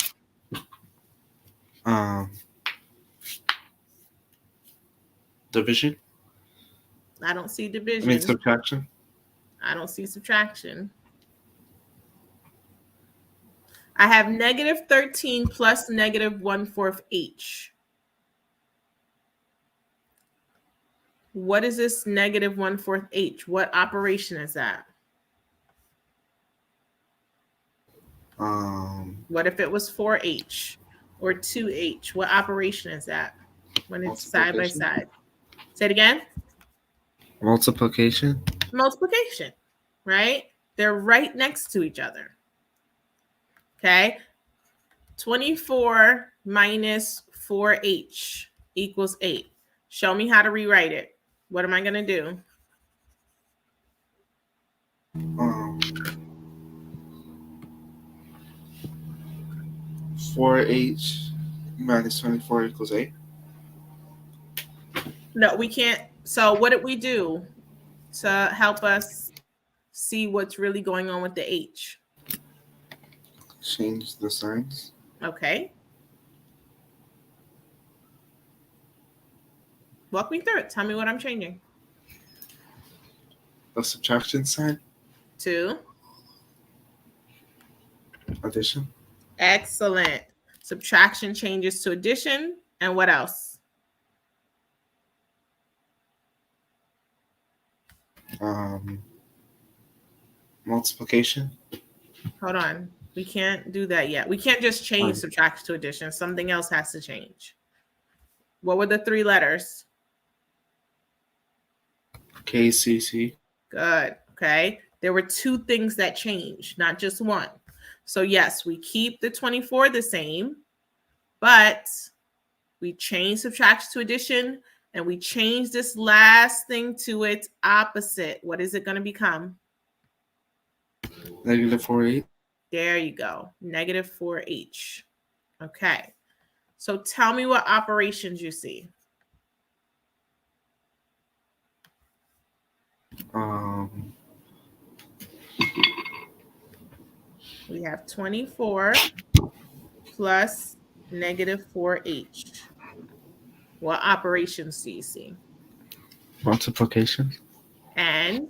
[SPEAKER 2] Division.
[SPEAKER 1] I don't see division.
[SPEAKER 2] I mean subtraction.
[SPEAKER 1] I don't see subtraction. I have -13 plus -1/4 H. What is this -1/4 H? What operation is that? What if it was 4H or 2H? What operation is that when it's side by side? Say it again.
[SPEAKER 2] Multiplication.
[SPEAKER 1] Multiplication, right? They're right next to each other. Okay. 24 minus 4H equals 8. Show me how to rewrite it. What am I going to do?
[SPEAKER 2] 4H minus 24 equals 8.
[SPEAKER 1] No, we can't. So what did we do to help us see what's really going on with the H?
[SPEAKER 2] Change the signs.
[SPEAKER 1] Okay. Walk me through it. Tell me what I'm changing.
[SPEAKER 2] The subtraction sign.
[SPEAKER 1] To
[SPEAKER 2] addition.
[SPEAKER 1] Excellent. Subtraction changes to addition. And what else?
[SPEAKER 2] Multiplication.
[SPEAKER 1] Hold on. We can't do that yet. We can't just change subtraction to addition. Something else has to change. What were the 3 letters?
[SPEAKER 2] KCC.
[SPEAKER 1] Good. Okay. There were 2 things that changed, not just one. So yes, we keep the 24 the same, but we change subtraction to addition, and we change this last thing to its opposite. What is it going to become?
[SPEAKER 2] -4H.
[SPEAKER 1] There you go. -4H. Okay. So tell me what operations you see. We have 24 plus -4H. What operations do you see?
[SPEAKER 2] Multiplication.
[SPEAKER 1] And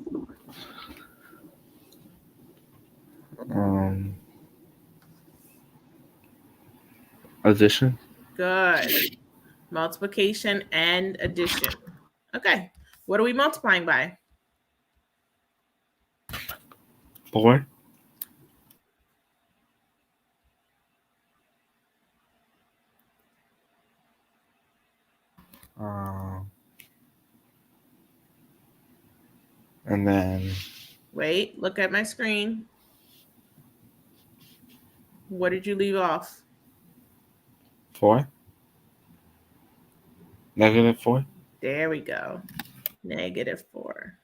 [SPEAKER 2] addition.
[SPEAKER 1] Good. Multiplication and addition. Okay. What are we multiplying by?
[SPEAKER 2] 4. And then
[SPEAKER 1] wait, look at my screen. What did you leave off?
[SPEAKER 2] 4. -4.
[SPEAKER 1] There we go. -4.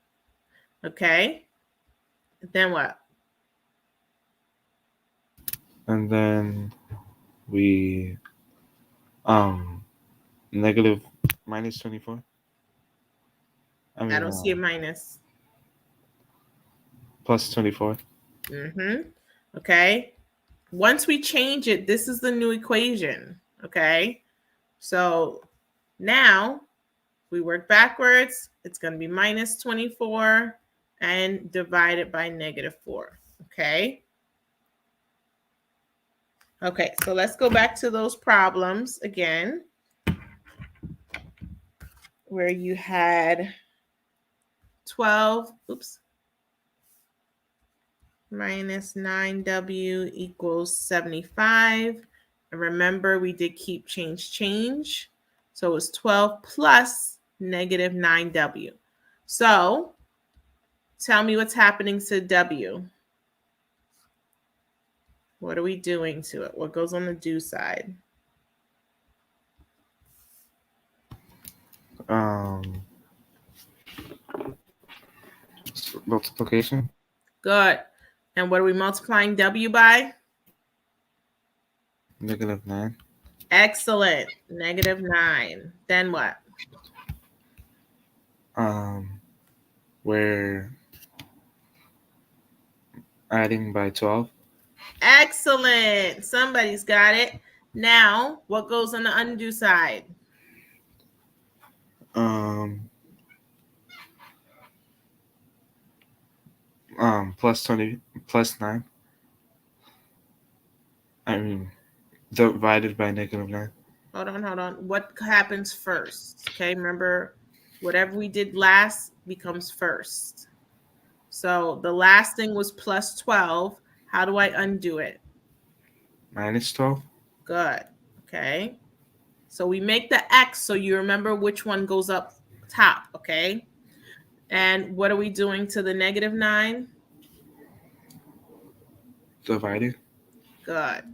[SPEAKER 1] Okay. Then what?
[SPEAKER 2] And then we negative minus 24.
[SPEAKER 1] I don't see a minus.
[SPEAKER 2] Plus 24.
[SPEAKER 1] Okay. Once we change it, this is the new equation. Okay. So now we work backwards. It's going to be minus 24 and divided by -4. Okay. Okay, so let's go back to those problems again, where you had 12, minus 9w equals 75. And remember, we did keep change. So it was 12 plus negative 9w. So tell me what's happening to w. What are we doing to it? What goes on the do side?
[SPEAKER 2] Multiplication.
[SPEAKER 1] Good. And what are we multiplying w by?
[SPEAKER 2] -9.
[SPEAKER 1] Excellent. -9. Then what?
[SPEAKER 2] We're adding by 12.
[SPEAKER 1] Excellent. Somebody's got it. Now, what goes on the undo side?
[SPEAKER 2] Plus 20, plus 9. I mean, divided by -9.
[SPEAKER 1] Hold on. What happens first? Okay, remember, whatever we did last becomes first. So the last thing was plus 12. How do I undo it?
[SPEAKER 2] -12.
[SPEAKER 1] Good. Okay. So we make the X so you remember which one goes up top. Okay. And what are we doing to the -9?
[SPEAKER 2] Divided.
[SPEAKER 1] Good.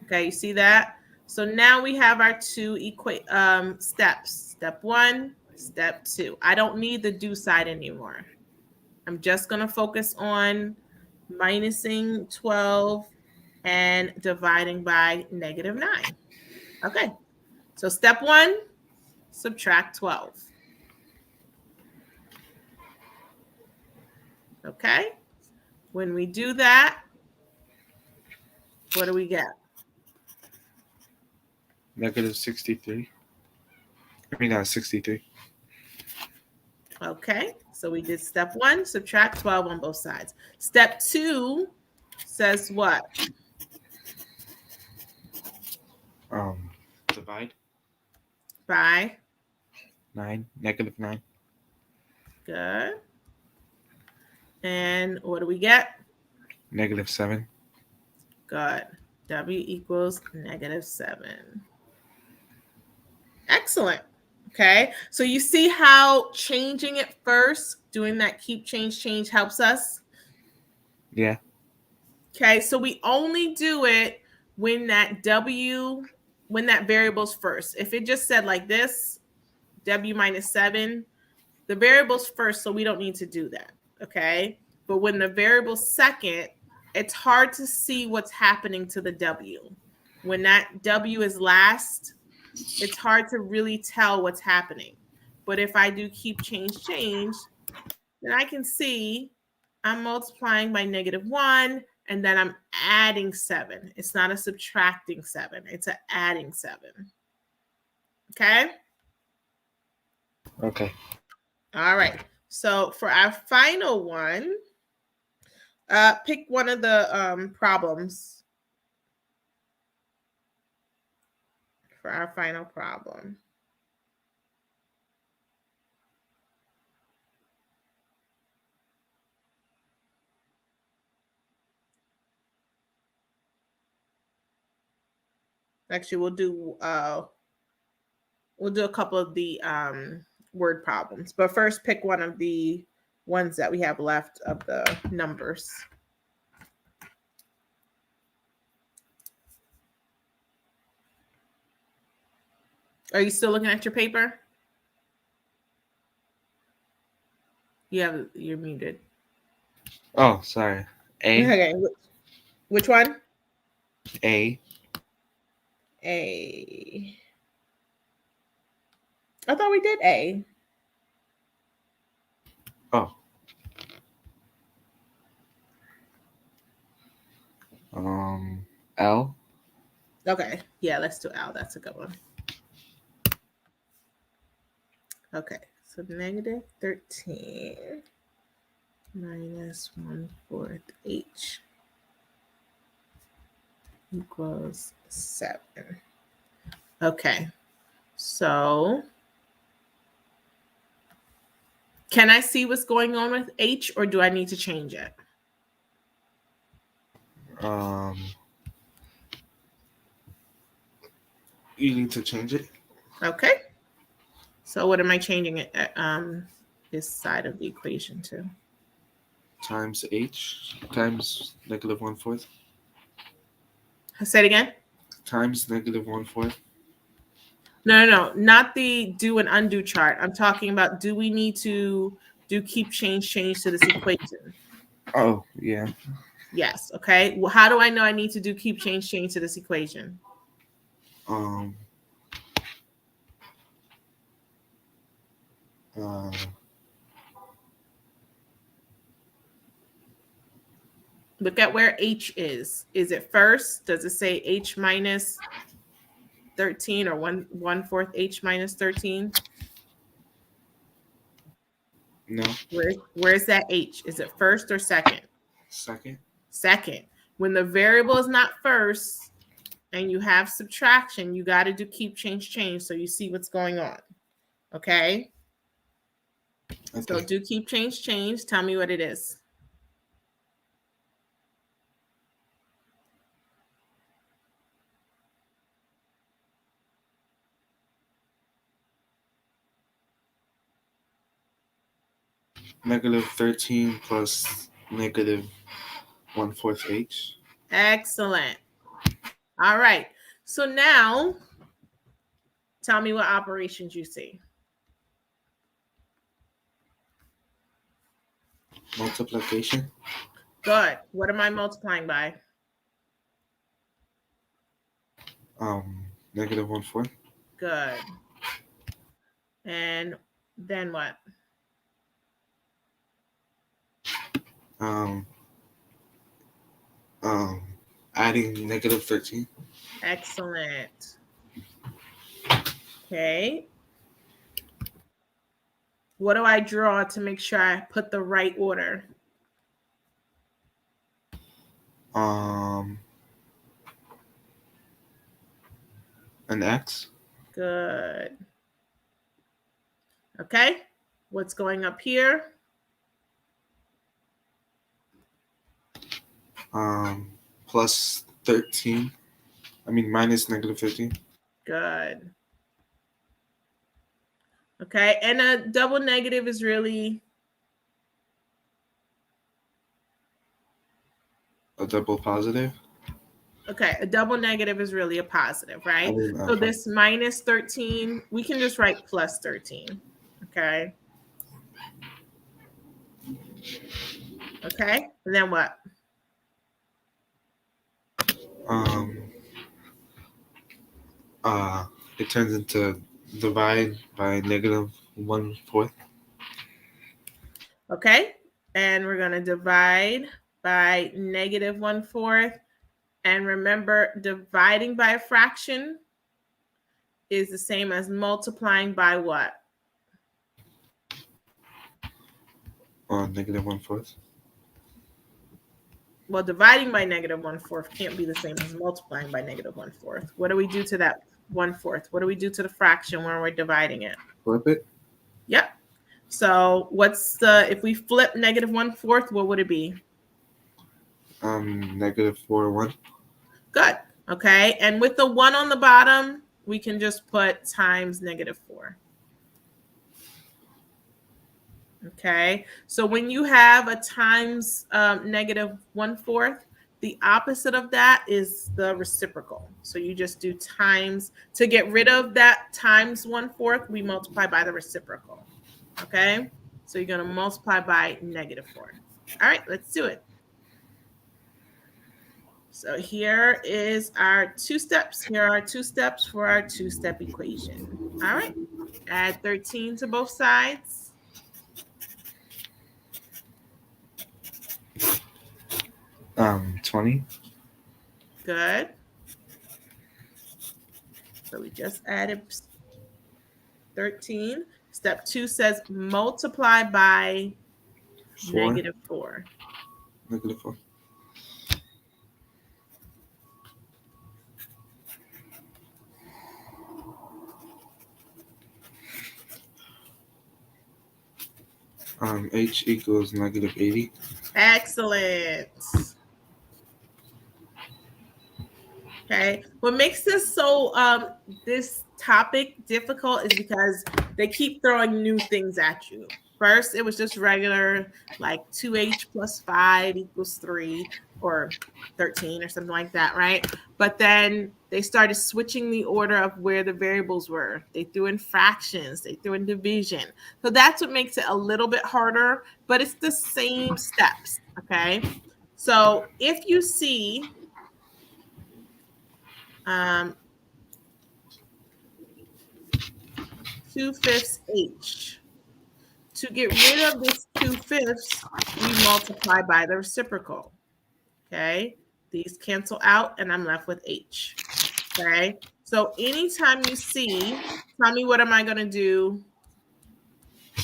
[SPEAKER 1] Okay, you see that? So now we have our two steps. Step 1, step 2. I don't need the do side anymore. I'm just going to focus on minusing 12 and dividing by -9. Okay. So step 1, subtract 12. Okay. When we do that, what do we get?
[SPEAKER 2] -63. I mean, 63.
[SPEAKER 1] Okay. So we did step 1, subtract 12 on both sides. Step 2 says what?
[SPEAKER 2] Divide
[SPEAKER 1] By
[SPEAKER 2] 9, -9.
[SPEAKER 1] good. And what do we get?
[SPEAKER 2] -7.
[SPEAKER 1] Good. W equals -7. Excellent. Okay. So you see how changing it first, doing that keep change helps us?
[SPEAKER 2] Yeah.
[SPEAKER 1] Okay. So we only do it when that variable's first. If it just said like this, W -7, the variable's first, so we don't need to do that. Okay. But when the variable's second, it's hard to see what's happening to the W. When that W is last, it's hard to really tell what's happening. But if I do keep change, then I can see I'm multiplying by -1 and then I'm adding 7. It's not a subtracting 7, it's an adding 7. Okay?
[SPEAKER 2] Okay.
[SPEAKER 1] All right. So for our final one, pick one of the problems for our final problem. Actually, we'll do a couple of the word problems, but first pick one of the ones that we have left of the numbers. Are you still looking at your paper? You're muted.
[SPEAKER 2] Oh, sorry. A.
[SPEAKER 1] Okay. Which one?
[SPEAKER 2] A.
[SPEAKER 1] A. I thought we did A.
[SPEAKER 2] Oh. L.
[SPEAKER 1] Okay. Yeah, let's do L. That's a good one. Okay. So -13 minus 1/4 H equals 7. Okay. So can I see what's going on with H, or do I need to change it?
[SPEAKER 2] You need to change it.
[SPEAKER 1] Okay. So what am I changing it this side of the equation to?
[SPEAKER 2] Times H times negative 1/4
[SPEAKER 1] Say it again.
[SPEAKER 2] times negative 1/4.
[SPEAKER 1] No, not the do and undo chart. I'm talking about, do we need to do keep change to this equation?
[SPEAKER 2] Oh, yeah.
[SPEAKER 1] Yes. Okay. Well, how do I know I need to do keep change to this equation?
[SPEAKER 2] Um, uh,
[SPEAKER 1] Look at where H is. Is it first? Does it say H minus 13 or 1/4 H minus 13?
[SPEAKER 2] no.
[SPEAKER 1] Where's that H? Is it first or second?
[SPEAKER 2] Second.
[SPEAKER 1] Second. When the variable is not first and you have subtraction, you got to do keep change so you see what's going on. Okay? So
[SPEAKER 2] Okay.
[SPEAKER 1] do keep change. Tell me what it is.
[SPEAKER 2] Negative 13 plus negative 1/4 H.
[SPEAKER 1] Excellent. All right. So now tell me what operations you see.
[SPEAKER 2] Multiplication.
[SPEAKER 1] Good. What am I multiplying by?
[SPEAKER 2] Negative 1/4.
[SPEAKER 1] Good. And then what?
[SPEAKER 2] Um, um, Adding negative 13.
[SPEAKER 1] Excellent. Okay. What do I draw to make sure I put the right order?
[SPEAKER 2] Um, an X.
[SPEAKER 1] Good. Okay. What's going up here?
[SPEAKER 2] Plus 13. Minus negative 15.
[SPEAKER 1] Good. Okay. And a double negative is really
[SPEAKER 2] A double positive.
[SPEAKER 1] okay. A double negative is really a positive, right? So this minus 13, we can just write plus 13. Okay. Okay. And then what?
[SPEAKER 2] It turns into divide by negative 1/4.
[SPEAKER 1] Okay. And we're going to divide by negative 1/4. And remember, dividing by a fraction is the same as multiplying by what?
[SPEAKER 2] Negative 1/4.
[SPEAKER 1] Well, dividing by negative 1/4 can't be the same as multiplying by negative 1/4. What do we do to that 1/4? What do we do to the fraction when we're dividing it?
[SPEAKER 2] Flip it.
[SPEAKER 1] Yep. So what's if we flip negative 1/4, what would it be?
[SPEAKER 2] Negative 4/1.
[SPEAKER 1] Good. Okay. And with the 1 on the bottom, we can just put times negative 4. Okay. So when you have a times negative 1/4, the opposite of that is the reciprocal. So you just do times. To get rid of that times 1/4, we multiply by the reciprocal. Okay. So you're going to multiply by negative 4. All right. Let's do it. So here is our 2 steps. Here are 2 steps for our 2-step equation. All right. Add 13 to both sides.
[SPEAKER 2] 20.
[SPEAKER 1] Good. So we just added 13. Step 2 says multiply by
[SPEAKER 2] 4.
[SPEAKER 1] negative 4.
[SPEAKER 2] Negative 4. H equals negative 80.
[SPEAKER 1] Excellent. Okay. What makes this topic difficult is because they keep throwing new things at you. First, it was just regular, like 2h plus 5 equals 3 or 13 or something like that, right? But then they started switching the order of where the variables were. They threw in fractions, they threw in division. So that's what makes it a little bit harder, but it's the same steps, okay? So if you see 2/5 H. To get rid of this 2/5, we multiply by the reciprocal. Okay. These cancel out and I'm left with H. Okay. So anytime you see, tell me what am I going to do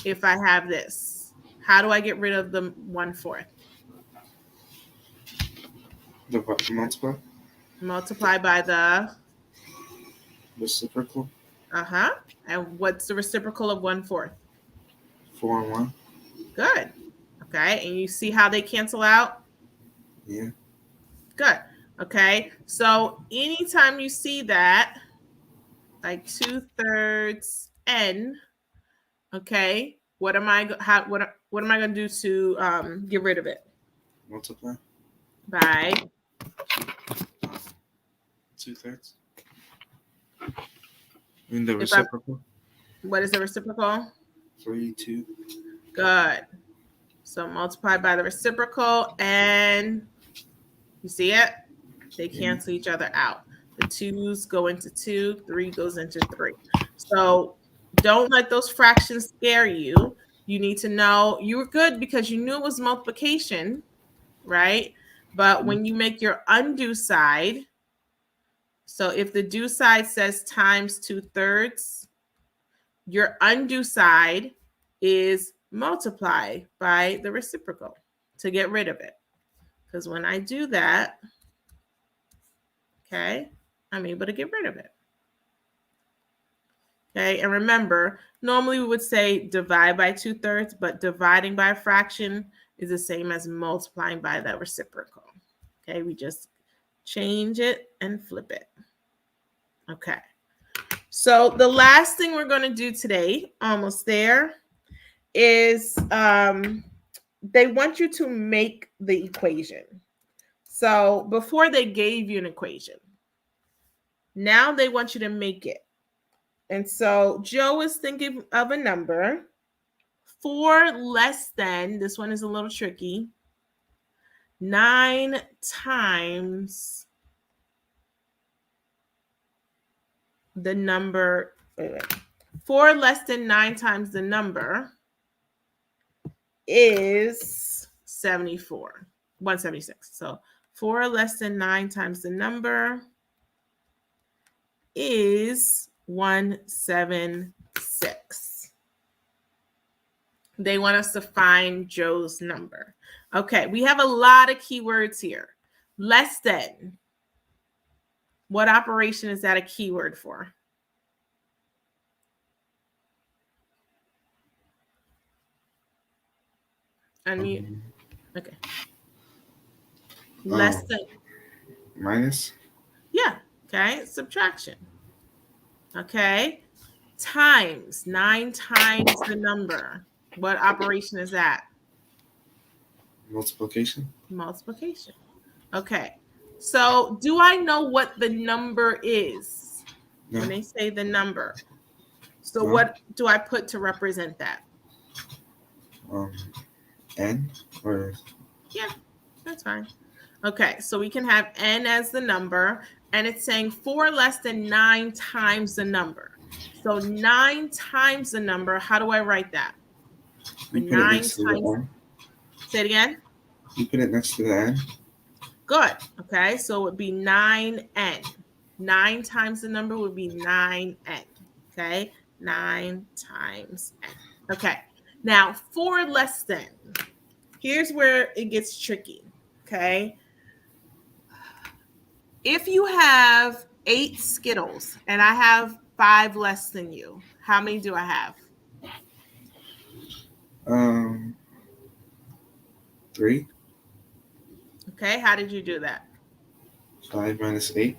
[SPEAKER 1] if I have this? How do I get rid of the 1/4?
[SPEAKER 2] Multiply.
[SPEAKER 1] Multiply by the
[SPEAKER 2] Reciprocal.
[SPEAKER 1] And what's the reciprocal of 1/4?
[SPEAKER 2] 4 and 1.
[SPEAKER 1] Good. Okay. And you see how they cancel out?
[SPEAKER 2] Yeah.
[SPEAKER 1] Good. Okay. So anytime you see that, like 2/3 n, okay, what am I going to do to get rid of it?
[SPEAKER 2] Multiply.
[SPEAKER 1] By
[SPEAKER 2] 2/3. In the reciprocal.
[SPEAKER 1] What is the reciprocal?
[SPEAKER 2] 3, 2.
[SPEAKER 1] Good. So multiply by the reciprocal, and you see it? They cancel each other out. The 2's go into 2, 3 goes into 3. So don't let those fractions scare you. You need to know you were good because you knew it was multiplication, right? But when you make your undo side, so if the do side says times 2/3, your undo side is multiply by the reciprocal to get rid of it. Because when I do that, okay, I'm able to get rid of it. Okay, and remember, normally we would say divide by 2/3, but dividing by a fraction is the same as multiplying by the reciprocal. Okay, we just change it and flip it. Okay, so the last thing we're going to do today, almost there, is they want you to make the equation. So before they gave you an equation, now they want you to make it. And so Joe is thinking of a number 4 less than, this one is a little tricky, 9 times the number, 4 less than 9 times the number is 74, 176. So 4 less than 9 times the number is 176. They want us to find Joe's number. Okay, we have a lot of keywords here. Less than. What operation is that a keyword for? Unmute. Okay. Less than.
[SPEAKER 2] Minus.
[SPEAKER 1] Yeah. Okay. Subtraction. Okay. Times. 9 times the number. What operation is that?
[SPEAKER 2] Multiplication.
[SPEAKER 1] Multiplication. Okay. So do I know what the number is?
[SPEAKER 2] No.
[SPEAKER 1] When they say the number. So
[SPEAKER 2] No.
[SPEAKER 1] what do I put to represent that?
[SPEAKER 2] N or?
[SPEAKER 1] Yeah, that's fine. Okay, so we can have n as the number, and it's saying 4 less than 9 times the number. So 9 times the number, how do I write that?
[SPEAKER 2] You put it next to the N.
[SPEAKER 1] Say it again.
[SPEAKER 2] You put it next to the N.
[SPEAKER 1] Good. Okay, so it would be 9n. 9 times the number would be 9n. Okay, 9 times n. Okay, now 4 less than. Here's where it gets tricky. Okay. If you have 8 Skittles and I have 5 less than you, how many do I have?
[SPEAKER 2] 3.
[SPEAKER 1] Okay, how did you do that?
[SPEAKER 2] 5 minus 8.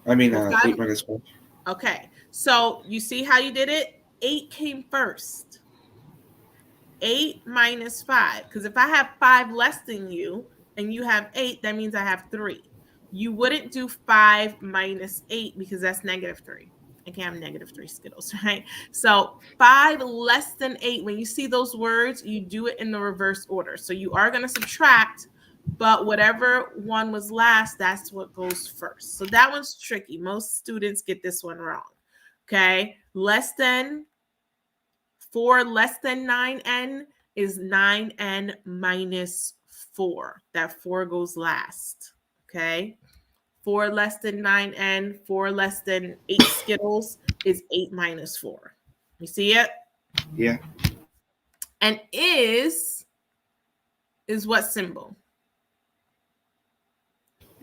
[SPEAKER 2] I mean,
[SPEAKER 1] Well,
[SPEAKER 2] 8
[SPEAKER 1] 5.
[SPEAKER 2] minus 5.
[SPEAKER 1] Okay, so you see how you did it? 8 came first. 8 minus 5. Because if I have 5 less than you and you have 8, that means I have 3. You wouldn't do 5 minus 8 because that's -3. I can't have -3 Skittles, right? So 5 less than 8, when you see those words, you do it in the reverse order. So you are going to subtract, but whatever one was last, that's what goes first. So that one's tricky. Most students get this one wrong. Okay, less than 4 less than 9n is 9n minus 4. That 4 goes last. Okay. 4 less than 9n, 4 less than 8 Skittles is 8 minus 4. You see it?
[SPEAKER 2] Yeah.
[SPEAKER 1] And is what symbol?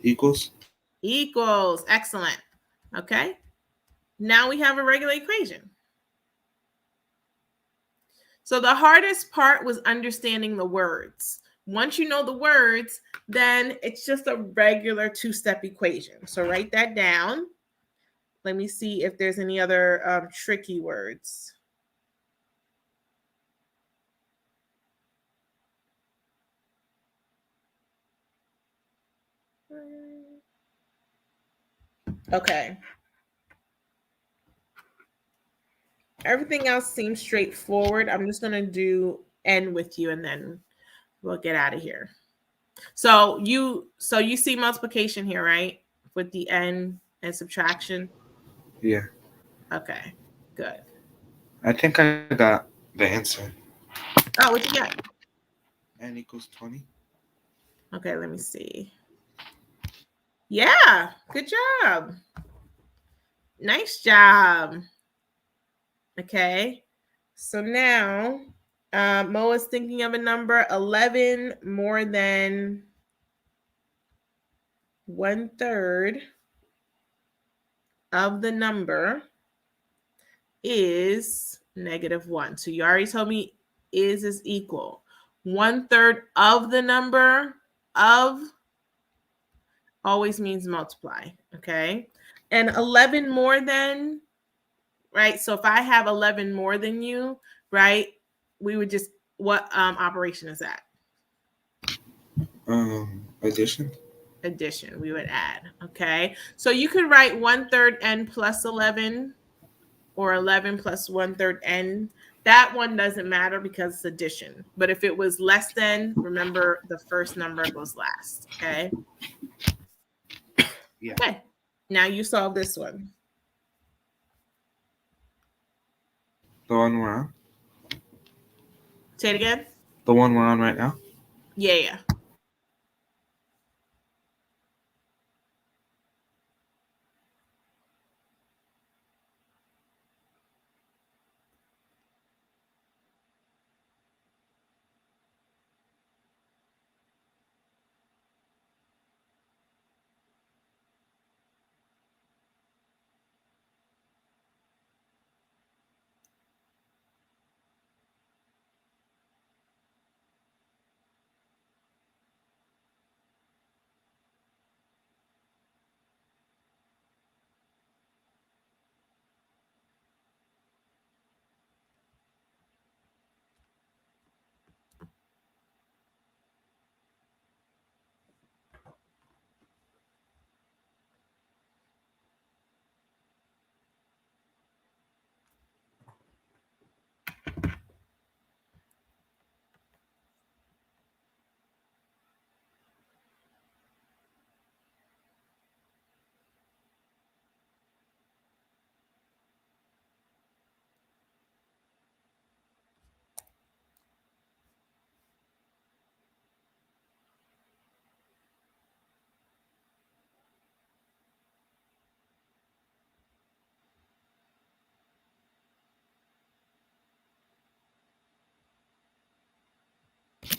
[SPEAKER 2] Equals.
[SPEAKER 1] Equals. Excellent. Okay. Now we have a regular equation. So the hardest part was understanding the words. Once you know the words, then it's just a regular two-step equation. So write that down. Let me see if there's any other tricky words. Okay. Everything else seems straightforward. I'm just going to do n with you and then we'll get out of here. So you see multiplication here, right? With the n and subtraction.
[SPEAKER 2] Yeah.
[SPEAKER 1] Okay, good.
[SPEAKER 2] I think I got the answer.
[SPEAKER 1] Oh, what you got?
[SPEAKER 2] N equals 20.
[SPEAKER 1] Okay, let me see. Yeah, good job. Nice job. Okay, so now Mo is thinking of a number 11 more than 1/3 of the number is -1. So you already told me is equal. 1/3 of the number of always means multiply. Okay, and 11 more than, right? So if I have 11 more than you, right, we would just, what operation is that?
[SPEAKER 2] Addition.
[SPEAKER 1] Addition. We would add. Okay, so you could write 1/3 n plus 11 or 11 plus 1/3 n. That one doesn't matter because it's addition. But if it was less than, remember the first number goes last. Okay.
[SPEAKER 2] Yeah.
[SPEAKER 1] Okay. Now you solve this one.
[SPEAKER 2] The one we're on.
[SPEAKER 1] Say it again.
[SPEAKER 2] The one we're on right now.
[SPEAKER 1] Yeah.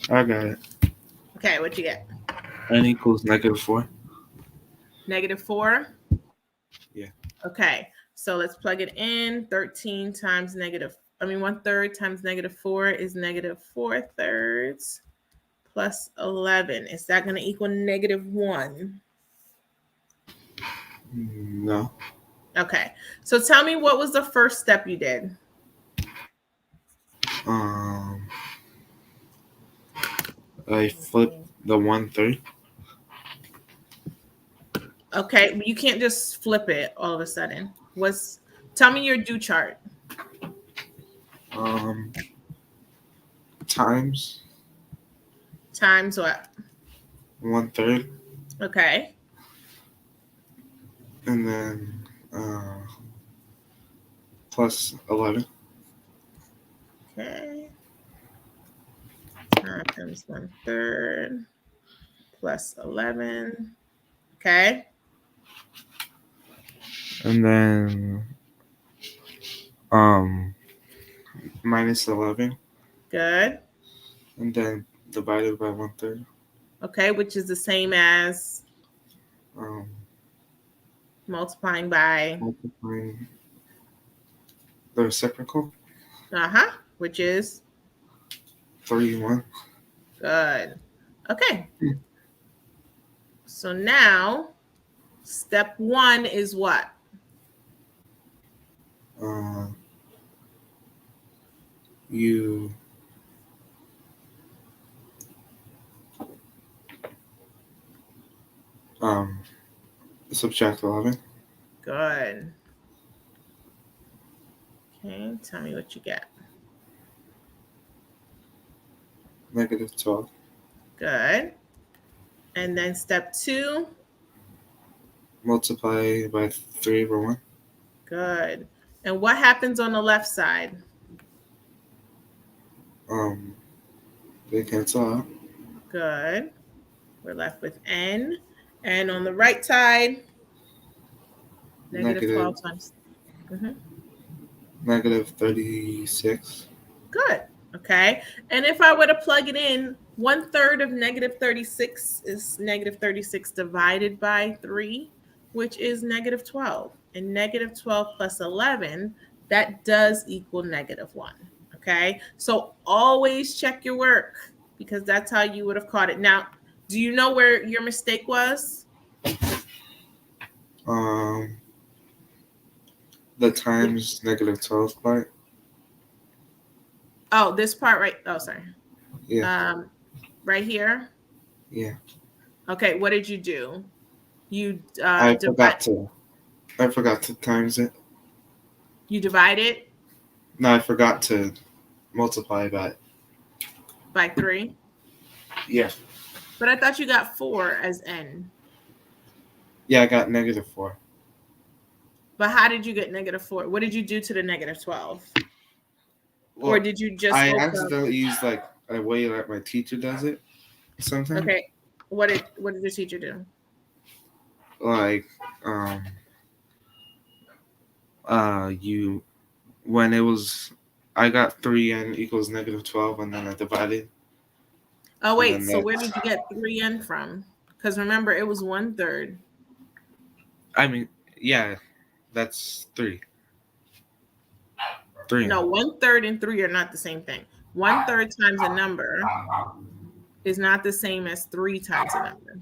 [SPEAKER 2] I got it.
[SPEAKER 1] Okay, what you get?
[SPEAKER 2] N equals -4.
[SPEAKER 1] -4?
[SPEAKER 2] Yeah.
[SPEAKER 1] Okay, so let's plug it in. 13 times 1/3 times -4 is -4/3 plus 11. Is that going to equal -1?
[SPEAKER 2] No.
[SPEAKER 1] Okay. So tell me, what was the first step you did?
[SPEAKER 2] I flipped the 1/3.
[SPEAKER 1] Okay, you can't just flip it all of a sudden. Tell me your do chart.
[SPEAKER 2] Times
[SPEAKER 1] Times what?
[SPEAKER 2] 1/3,
[SPEAKER 1] Okay.
[SPEAKER 2] and then plus 11.
[SPEAKER 1] Okay. Times 1/3 plus 11. Okay.
[SPEAKER 2] And then minus 11,
[SPEAKER 1] Good.
[SPEAKER 2] and then divided by 1/3.
[SPEAKER 1] Okay, which is the same as multiplying by
[SPEAKER 2] Multiplying the reciprocal.
[SPEAKER 1] which is
[SPEAKER 2] 31.
[SPEAKER 1] good. Okay. So now step 1 is what?
[SPEAKER 2] You subtract 11.
[SPEAKER 1] Good. Okay, tell me what you get.
[SPEAKER 2] -12.
[SPEAKER 1] Good. And then step 2.
[SPEAKER 2] Multiply by 3 over 1.
[SPEAKER 1] Good. And what happens on the left side?
[SPEAKER 2] They cancel out.
[SPEAKER 1] Good. We're left with n. And on the right side, -12 times.
[SPEAKER 2] -36.
[SPEAKER 1] Good. Okay. And if I were to plug it in, 1/3 of -36 is -36 divided by 3, which is -12. And -12 plus 11, that does equal -1. Okay. So always check your work, because that's how you would have caught it. Now, do you know where your mistake was?
[SPEAKER 2] The times -12 part.
[SPEAKER 1] Oh, this part right. Oh, sorry.
[SPEAKER 2] Yeah.
[SPEAKER 1] Right here.
[SPEAKER 2] Yeah.
[SPEAKER 1] Okay. What did you do? You
[SPEAKER 2] I forgot to times it.
[SPEAKER 1] You divide it
[SPEAKER 2] No, I forgot to multiply
[SPEAKER 1] by 3.
[SPEAKER 2] Yeah.
[SPEAKER 1] But I thought you got 4 as n.
[SPEAKER 2] Yeah, I got -4.
[SPEAKER 1] But how did you get -4? What did you do to the -12?
[SPEAKER 2] Well,
[SPEAKER 1] or did you just
[SPEAKER 2] I accidentally used like a way that my teacher does it sometimes.
[SPEAKER 1] Okay. What did your teacher do?
[SPEAKER 2] Like when it was, I got 3n equals -12, and then I divided.
[SPEAKER 1] Oh wait, so where did you get 3n from? Because remember, it was 1/3.
[SPEAKER 2] I mean, yeah, that's 3. 3.
[SPEAKER 1] No, 1/3 and 3 are not the same thing. 1/3 times a number is not the same as 3 times a number.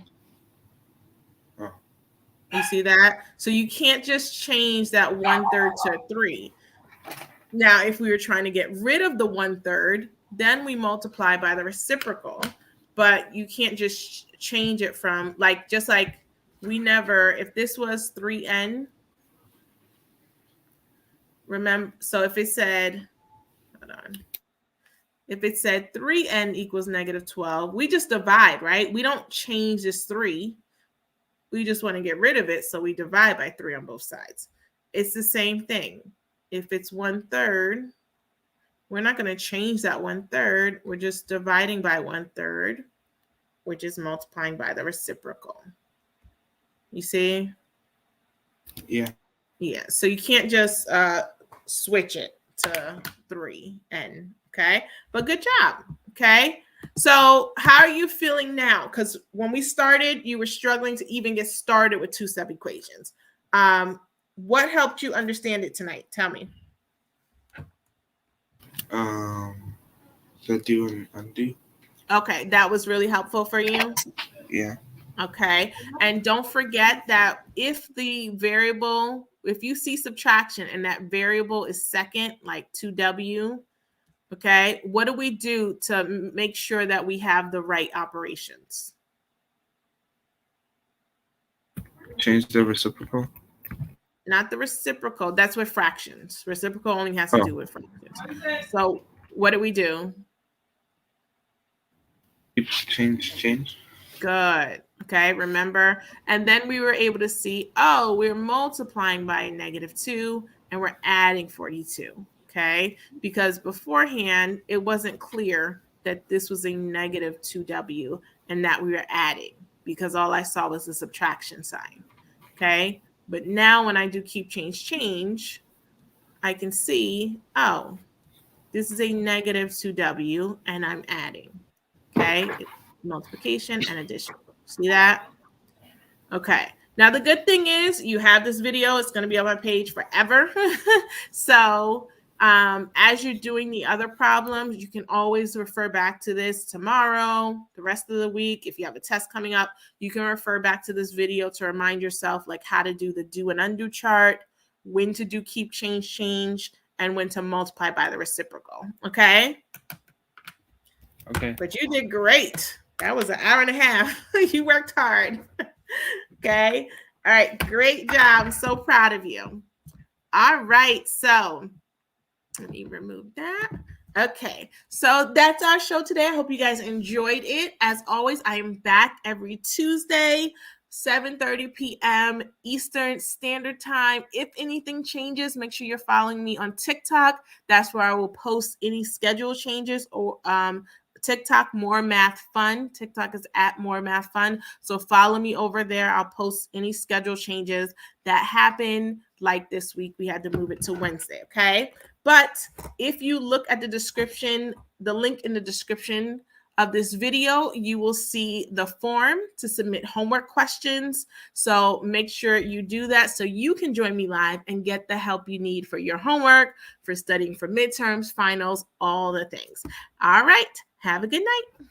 [SPEAKER 2] Oh.
[SPEAKER 1] You see that? So you can't just change that 1/3 to 3. Now, if we were trying to get rid of the 1/3, then we multiply by the reciprocal. But you can't just change it from just like if this was 3n, remember, so if it said, hold on, if it said 3n equals -12, we just divide, right? We don't change this 3. We just want to get rid of it, so we divide by 3 on both sides. It's the same thing. If it's 1/3, we're not going to change that 1/3. We're just dividing by 1/3, which is multiplying by the reciprocal. You see?
[SPEAKER 2] Yeah.
[SPEAKER 1] Yeah. So you can't just switch it to 3n. Okay. But good job. Okay. So how are you feeling now? Because when we started, you were struggling to even get started with two-step equations. What helped you understand it tonight? Tell me.
[SPEAKER 2] The do and undo.
[SPEAKER 1] Okay, that was really helpful for you.
[SPEAKER 2] Yeah.
[SPEAKER 1] Okay. And don't forget that if you see subtraction and that variable is second, like 2W, okay, what do we do to make sure that we have the right operations?
[SPEAKER 2] Change the reciprocal.
[SPEAKER 1] Not the reciprocal. That's with fractions. Reciprocal only has to
[SPEAKER 2] Oh,
[SPEAKER 1] do with fractions. So what do we do?
[SPEAKER 2] change.
[SPEAKER 1] Good. Okay, remember? And then we were able to see, oh, we're multiplying by -2 and we're adding 42. Okay, because beforehand it wasn't clear that this was a -2W and that we were adding because all I saw was the subtraction sign. Okay, but now when I do keep change, I can see, oh, this is a -2W and I'm adding. Okay, multiplication and addition. See that? Okay. Now, the good thing is you have this video. It's going to be on my page forever. So as you're doing the other problems, you can always refer back to this tomorrow, the rest of the week. If you have a test coming up, you can refer back to this video to remind yourself like how to do the do and undo chart, when to do keep change, and when to multiply by the reciprocal. Okay?
[SPEAKER 2] Okay.
[SPEAKER 1] But you did great. That was an hour and a half. You worked hard. Okay. All right. Great job. I'm so proud of you. All right. So let me remove that. Okay. So that's our show today. I hope you guys enjoyed it. As always, I am back every Tuesday, 7:30 p.m. Eastern Standard Time. If anything changes, make sure you're following me on TikTok. That's where I will post any schedule changes or TikTok, More Math Fun. TikTok is at More Math Fun. So follow me over there. I'll post any schedule changes that happen. Like this week, we had to move it to Wednesday. Okay. But if you look at the description, the link in the description of this video, you will see the form to submit homework questions. So make sure you do that so you can join me live and get the help you need for your homework, for studying for midterms, finals, all the things. All right. Have a good night.